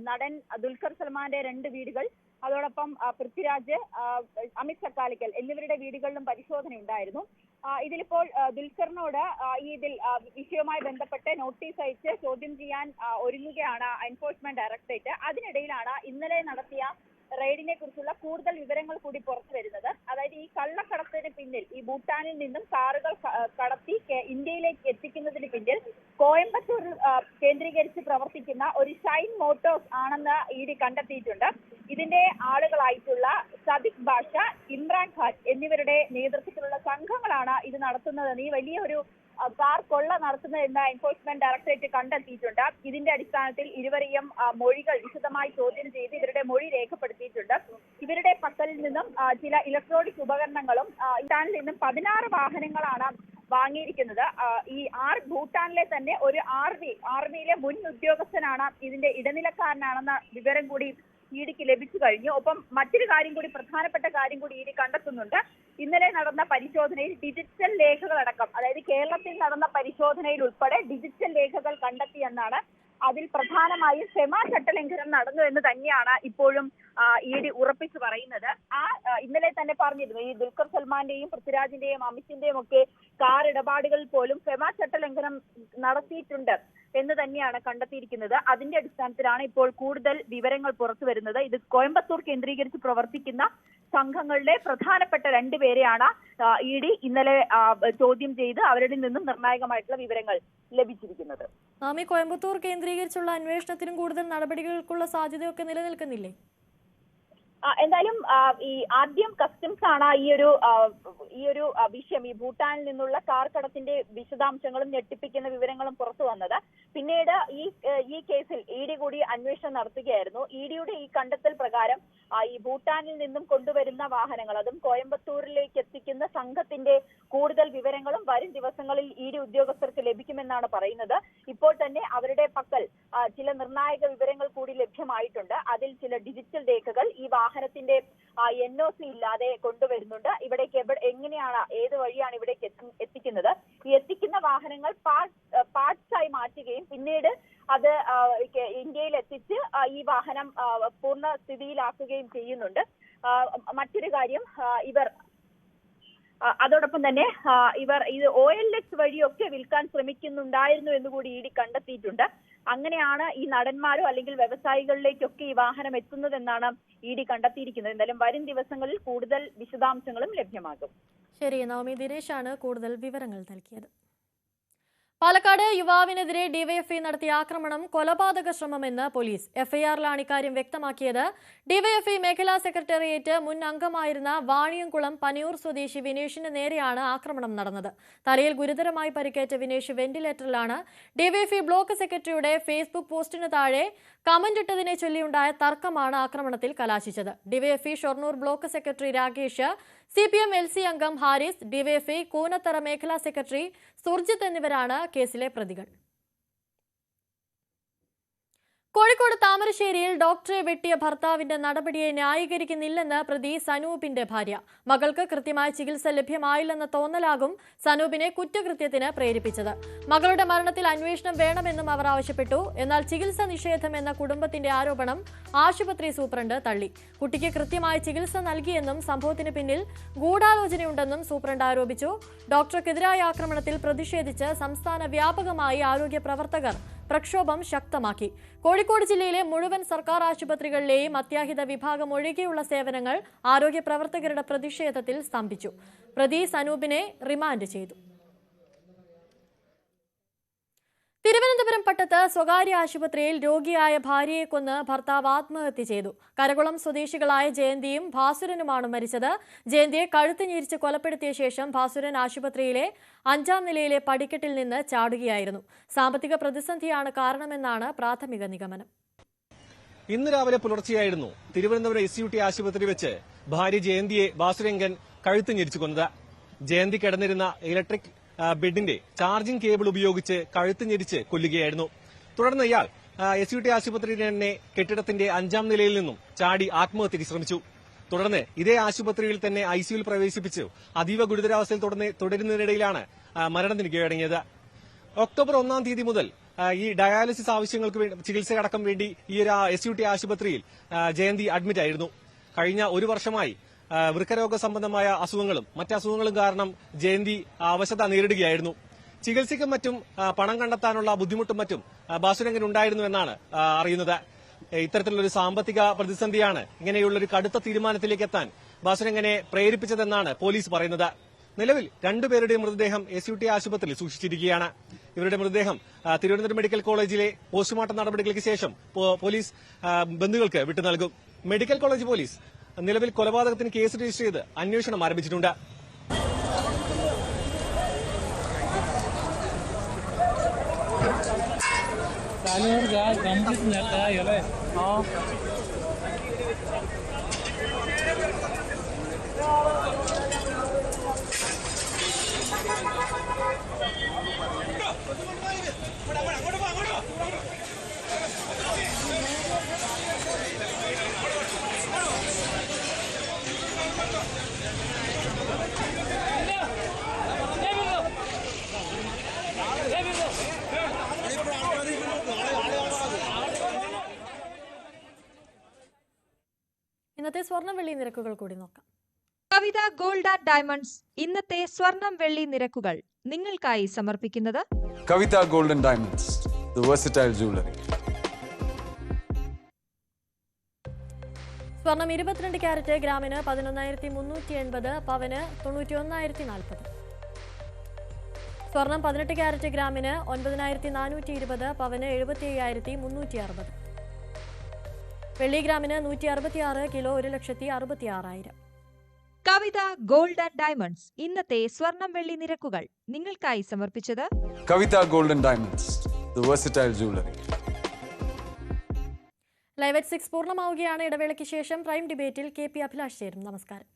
നടൻ ദുൽഖർ സൽമാന്റെ 2 വീടുകൾ, അതോടൊപ്പം പൃഥ്വിരാജ്, അമിത് സക്കാലിക്കൽ എന്നിവരുടെ വീടുകളിലും പരിശോധന ഉണ്ടായിരുന്നു. ഇതിലിപ്പോൾ ദുൽഖറിനോട് ഇതിൽ വിഷയവുമായി ബന്ധപ്പെട്ട് നോട്ടീസ് അയച്ച് ചോദ്യം ചെയ്യാൻ ഒരുങ്ങുകയാണ് എൻഫോഴ്സ്മെന്റ് ഡയറക്ടറേറ്റ്. അതിനിടയിലാണ് ഇന്നലെ നടത്തിയ റെയ്ഡിനെ കുറിച്ചുള്ള കൂടുതൽ വിവരങ്ങൾ കൂടി പുറത്തു വരുന്നത്. അതായത് ഈ കള്ളക്കടത്തിന് പിന്നിൽ, ഈ ഭൂട്ടാനിൽ നിന്നും കാറുകൾ കടത്തി ഇന്ത്യയിലേക്ക് എത്തിക്കുന്നതിന് പിന്നിൽ കോയമ്പത്തൂർ കേന്ദ്രീകരിച്ച് പ്രവർത്തിക്കുന്ന ഒരു ഷൈൻ മോട്ടോഴ്സ് ആണെന്ന് ഇഡി കണ്ടെത്തിയിട്ടുണ്ട്. ഇതിന്റെ ആളുകളായിട്ടുള്ള സദിഖ് ബാഷ, ഇമ്രാൻ ഖാൻ എന്നിവരുടെ നേതൃത്വത്തിലുള്ള സംഘങ്ങളാണ് ഇത് നടത്തുന്നതെന്ന്, ഈ വലിയൊരു കാർ കൊള്ള നടത്തുന്നതെന്ന് എൻഫോഴ്സ്മെന്റ് ഡയറക്ടറേറ്റ് കണ്ടെത്തിയിട്ടുണ്ട്. ഇതിന്റെ അടിസ്ഥാനത്തിൽ ഇരുവരെയും മൊഴികൾ വിശദമായി ചോദ്യം ചെയ്ത് ഇവരുടെ മൊഴി രേഖപ്പെടുത്തിയിട്ടുണ്ട്. ഇവരുടെ പക്കലിൽ നിന്നും ചില ഇലക്ട്രോണിക് ഉപകരണങ്ങളും ഭൂട്ടാനിൽ നിന്നും 16 വാഹനങ്ങളാണ് വാങ്ങിയിരിക്കുന്നത്. ഈ ഭൂട്ടാനിലെ തന്നെ ഒരു ആർമിയിലെ മുൻ ഉദ്യോഗസ്ഥനാണ് ഇതിന്റെ ഇടനിലക്കാരനാണെന്ന വിവരം കൂടി ഇഡിക്ക് ലഭിച്ചു കഴിഞ്ഞു. ഒപ്പം മറ്റൊരു കാര്യം കൂടി, പ്രധാനപ്പെട്ട കാര്യം കൂടി ഇഡി കണ്ടെത്തുന്നുണ്ട്. ഇന്നലെ നടന്ന പരിശോധനയിൽ ഡിജിറ്റൽ രേഖകളടക്കം, അതായത് കേരളത്തിൽ നടന്ന പരിശോധനയിൽ ഉൾപ്പെടെ ഡിജിറ്റൽ രേഖകൾ കണ്ടെത്തിയെന്നാണ്. അതിൽ പ്രധാനമായും ഫെമ ചട്ടലംഘനം നടന്നു എന്ന് തന്നെയാണ് ഇപ്പോഴും ഇഡി ഉറപ്പിച്ചു പറയുന്നത്. ഇന്നലെ തന്നെ പറഞ്ഞിരുന്നു, ഈ ദുൽഖർ സൽമാന്റെയും പൃഥ്വിരാജിന്റെയും അമിതിന്റെയും ഒക്കെ കാർ ഇടപാടുകളിൽ പോലും ഫെമ ചട്ടലംഘനം നടത്തിയിട്ടുണ്ട് എന്ന് തന്നെയാണ് കണ്ടെത്തിയിരിക്കുന്നത്. അതിന്റെ അടിസ്ഥാനത്തിലാണ് ഇപ്പോൾ കൂടുതൽ വിവരങ്ങൾ പുറത്തു വരുന്നത്. ഇത് കോയമ്പത്തൂർ കേന്ദ്രീകരിച്ച് പ്രവർത്തിക്കുന്ന സംഘങ്ങളുടെ പ്രധാനപ്പെട്ട 2 പേരെയാണ് ഇഡി ഇന്നലെ ചോദ്യം ചെയ്ത് അവരുടെ നിന്നും നിർണായകമായിട്ടുള്ള വിവരങ്ങൾ ലഭിച്ചിരിക്കുന്നത്. നാമി, കോയമ്പത്തൂർ കേന്ദ്രീകരിച്ചുള്ള അന്വേഷണത്തിനും കൂടുതൽ നടപടികൾക്കുള്ള സാധ്യതയൊക്കെ നിലനിൽക്കുന്നില്ലേ? എന്തായാലും ഈ ആദ്യം കസ്റ്റംസ് ആണ് ഈ ഒരു വിഷയം, ഈ ഭൂട്ടാനിൽ നിന്നുള്ള കാർ കടത്തിന്റെ വിശദാംശങ്ങളും ഞെട്ടിപ്പിക്കുന്ന വിവരങ്ങളും പുറത്തു വന്നത്. പിന്നീട് ഈ കേസിൽ ഇഡി കൂടി അന്വേഷണം നടത്തുകയായിരുന്നു. ഇഡിയുടെ ഈ കണ്ടെത്തൽ പ്രകാരം ഈ ഭൂട്ടാനിൽ നിന്നും കൊണ്ടുവരുന്ന വാഹനങ്ങൾ, അതും കോയമ്പത്തൂരിലേക്ക് എത്തിക്കുന്ന സംഘത്തിന്റെ കൂടുതൽ വിവരങ്ങളും വരും ദിവസങ്ങളിൽ ഇഡി ഉദ്യോഗസ്ഥർക്ക് ലഭിക്കുമെന്നാണ് പറയുന്നത്. ഇപ്പോൾ തന്നെ അവരുടെ പക്കൽ ചില നിർണായക വിവരങ്ങൾ കൂടി ലഭ്യമായിട്ടുണ്ട്. അതിൽ ചില ഡിജിറ്റൽ രേഖകൾ ഈ വാഹനത്തിന്റെ NOC ഇല്ലാതെ കൊണ്ടുവരുന്നുണ്ട്. ഇവിടേക്ക് എങ്ങനെയാണ്, ഏത് വഴിയാണ് ഇവിടേക്ക് എത്തിക്കുന്നത്? ഈ എത്തിക്കുന്ന വാഹനങ്ങൾ പാർട്സ് ആയി മാറ്റുകയും പിന്നീട് അത് ഇന്ത്യയിൽ എത്തിച്ച് ഈ വാഹനം പൂർണ്ണ സ്ഥിതിയിലാക്കുകയും ചെയ്യുന്നുണ്ട്. മറ്റൊരു കാര്യം, അതോടൊപ്പം തന്നെ ഇവർ ഇത് OLX വഴിയൊക്കെ വിൽക്കാൻ ശ്രമിക്കുന്നുണ്ടായിരുന്നു എന്നുകൂടി ഇഡി കണ്ടെത്തിയിട്ടുണ്ട്. അങ്ങനെയാണ് ഈ നടന്മാരോ അല്ലെങ്കിൽ വ്യവസായികളിലേക്കൊക്കെ ഈ വാഹനം എത്തുന്നതെന്നാണ് ഇഡി കണ്ടെത്തിയിരിക്കുന്നത്. എന്തായാലും വരും ദിവസങ്ങളിൽ കൂടുതൽ വിശദാംശങ്ങളും ലഭ്യമാകും. ശരി, നവമി ദിനേശാണ് കൂടുതൽ വിവരങ്ങൾ നൽകിയത്. പാലക്കാട് യുവാവിനെതിരെ ഡിവൈഎഫ്ഐ നടത്തിയ ആക്രമണം കൊലപാതക ശ്രമമെന്ന് പോലീസ്. എഫ്ഐആറിലാണ് ഇക്കാര്യം വ്യക്തമാക്കിയത്. ഡിവൈഎഫ്ഐ മേഖലാ സെക്രട്ടേറിയറ്റ് മുൻ അംഗമായിരുന്ന വാണിയംകുളം പനയൂർ സ്വദേശി വിനേഷിന് നേരെയാണ് ആക്രമണം നടന്നത്. തലയിൽ ഗുരുതരമായി പരിക്കേറ്റ വിനേഷ് വെന്റിലേറ്ററിലാണ്. ഡിവൈഎഫ്ഐ ബ്ലോക്ക് സെക്രട്ടറിയുടെ ഫേസ്ബുക്ക് പോസ്റ്റിന് താഴെ കമന്റ് ഇട്ടതിനെ ചൊല്ലിയുണ്ടായ തർക്കമാണ് ആക്രമണത്തിൽ കലാശിച്ചത്. DYFI Shoranur block secretary Rakesh, CPM LC അംഗം ഹാരിസ്, ഡിവൈഎഫ്ഐ കൂനത്തറ മേഖലാ സെക്രട്ടറി സുർജിത്ത് എന്നിവരാണ് കേസിലെ പ്രതികൾ. കോഴിക്കോട് താമരശ്ശേരിയിൽ ഡോക്ടറെ വെട്ടിയ ഭർത്താവിന്റെ നടപടിയെ ന്യായീകരിക്കുന്നില്ലെന്ന് പ്രതി സനൂപിന്റെ ഭാര്യ. മകൾക്ക് കൃത്യമായ ചികിത്സ ലഭ്യമായില്ലെന്ന തോന്നലാകും സനൂപിനെ കുറ്റകൃത്യത്തിന് പ്രേരിപ്പിച്ചത്. മകളുടെ മരണത്തിൽ അന്വേഷണം വേണമെന്നും അവർ ആവശ്യപ്പെട്ടു. എന്നാൽ ചികിത്സ നിഷേധം എന്ന കുടുംബത്തിന്റെ ആരോപണം ആശുപത്രി സൂപ്രണ്ട് തള്ളി. കുട്ടിക്ക് കൃത്യമായ ചികിത്സ നൽകിയെന്നും സംഭവത്തിന് പിന്നിൽ ഗൂഢാലോചനയുണ്ടെന്നും സൂപ്രണ്ട് ആരോപിച്ചു. ഡോക്ടർക്കെതിരായ ആക്രമണത്തിൽ പ്രതിഷേധിച്ച് സംസ്ഥാന വ്യാപകമായി ആരോഗ്യ പ്രവർത്തകർ പ്രക്ഷോഭം ശക്തമാക്കി. കോഴിക്കോട് ജില്ലയിലെ മുഴുവൻ സർക്കാർ ആശുപത്രികളിലെയും അത്യാഹിത വിഭാഗം ഒഴികെയുള്ള സേവനങ്ങൾ ആരോഗ്യ പ്രവർത്തകരുടെ പ്രതിഷേധത്തിൽ സ്തംഭിച്ചു. പ്രതി സനൂപിനെ റിമാൻഡ് ചെയ്തു. തിരുവനന്തപുരം പട്ടത്ത് സ്വകാര്യ ആശുപത്രിയിൽ രോഗിയായ ഭാര്യയെ കൊന്ന് ഭർത്താവ് ആത്മഹത്യ ചെയ്തു. കരകുളം സ്വദേശികളായ ജയന്തിയും ഭാസുരനുമാണ് മരിച്ചത്. ജയന്തിയെ കഴുത്ത് ഞെരിച്ച് കൊലപ്പെടുത്തിയ ശേഷം ഭാസുരൻ ആശുപത്രിയിലെ 5ാം നിലയിലെ പടിക്കെട്ടിൽ നിന്ന് ചാടുകയായിരുന്നു. സാമ്പത്തിക പ്രതിസന്ധിയാണ് കാരണമെന്നാണ് പ്രാഥമിക നിഗമനം. ഇന്ന് രാവിലെ പുലർച്ചെയായിരുന്നു തിരുവനന്തപുരം SUT ആശുപത്രി വെച്ച് ഭാര്യ ജയന്തിയെ ഭാസുരംഗൻ കഴുത്ത് ഞെരിച്ചു കൊന്നത്. ജയന്തി കിടന്നിരുന്ന ഇലക്ട്രിക് ബെഡിന്റെ ചാർജിംഗ് കേബിൾ ഉപയോഗിച്ച് കഴുത്ത് ഞെരിച്ച് കൊല്ലുകയായിരുന്നു. തുടർന്ന് ഇയാൾ SUT ആശുപത്രിയിൽ തന്നെ കെട്ടിടത്തിന്റെ 5ാം നിലയിൽ നിന്നും ചാടി ആത്മഹത്യയ്ക്ക് ശ്രമിച്ചു. തുടർന്ന് ഇതേ ആശുപത്രിയിൽ തന്നെ ICUവിൽ പ്രവേശിപ്പിച്ചു അതീവ ഗുരുതരാവസ്ഥയിൽ തുടരുന്നതിനിടയിലാണ് മരണത്തിന് കീഴടങ്ങിയത്. ഒക്ടോബർ 1-ാം തീയതി മുതൽ ഈ ഡയാലിസിസ് ആവശ്യങ്ങൾക്ക് ചികിത്സയടക്കം വേണ്ടി ഈ ഒരു SUT ആശുപത്രിയിൽ ജയന്തി അഡ്മിറ്റ് ആയിരുന്നു. കഴിഞ്ഞ ഒരു വർഷമായി വൃക്കരോഗ സംബന്ധമായ അസുഖങ്ങളും മറ്റസുഖങ്ങളും കാരണം ജയന്തി അവശത നേരിടുകയായിരുന്നു. ചികിത്സയ്ക്കും മറ്റും പണം കണ്ടെത്താനുള്ള ബുദ്ധിമുട്ടും മറ്റും ഭാസുരംഗൻ ഉണ്ടായിരുന്നു എന്നാണ് അറിയുന്നത്. ഇത്തരത്തിലുള്ളൊരു സാമ്പത്തിക പ്രതിസന്ധിയാണ് ഇങ്ങനെയുള്ളൊരു കടുത്ത തീരുമാനത്തിലേക്ക് എത്താൻ ഭാസുരംഗനെ പ്രേരിപ്പിച്ചതെന്നാണ് പോലീസ് പറയുന്നത്. നിലവിൽ രണ്ടുപേരുടെയും മൃതദേഹം SUT ആശുപത്രിയിൽ സൂക്ഷിച്ചിരിക്കുകയാണ്. ഇവരുടെ മൃതദേഹം തിരുവനന്തപുരം മെഡിക്കൽ കോളേജിലെ പോസ്റ്റ്മോർട്ടം നടപടികൾക്ക് ശേഷം പോലീസ് ബന്ധുക്കൾക്ക് വിട്ടു നൽകും. മെഡിക്കൽ കോളേജ് പോലീസ് നിലവിൽ കൊലപാതകത്തിന് കേസ് രജിസ്റ്റർ ചെയ്ത് അന്വേഷണം ആരംഭിച്ചിട്ടുണ്ട്. ഇന്നത്തെ സ്വർണം വെള്ളി നിരക്കുകൾ കൂടി നോക്കാം. കവിത ഗോൾഡ് ആൻഡ് ഡയമണ്ട്സ് ഇന്നത്തെ സ്വർണം വെള്ളി നിരക്കുകൾ നിങ്ങൾക്കായി സമർപ്പിക്കുന്നത് Kavitha gold and diamonds, the versatile jewellery. സ്വർണം 22 ക്യാരറ്റ് ഗ്രാമിന് 11,380, പവന് 91,040. സ്വർണം 18 ക്യാരറ്റ് ഗ്രാമിന് 9,420, പവന് 75,360. വെള്ളി ഗ്രാമിന് 166, kilo 1,66,000. Kavitha gold and diamonds ഇന്നത്തെ സ്വർണം വെള്ളി നിരക്കുകൾ നിങ്ങൾക്കായി സമർപ്പിച്ചത് Kavitha gold and diamonds, the versatile jewellery. Live at 6 പൂർണ്ണമാവുകയാണ്. ഇടവേളയ്ക്ക് ശേഷം പ്രൈം ഡിബേറ്റിൽ KP അഭിലാഷ് ചേരും. നമസ്കാരം.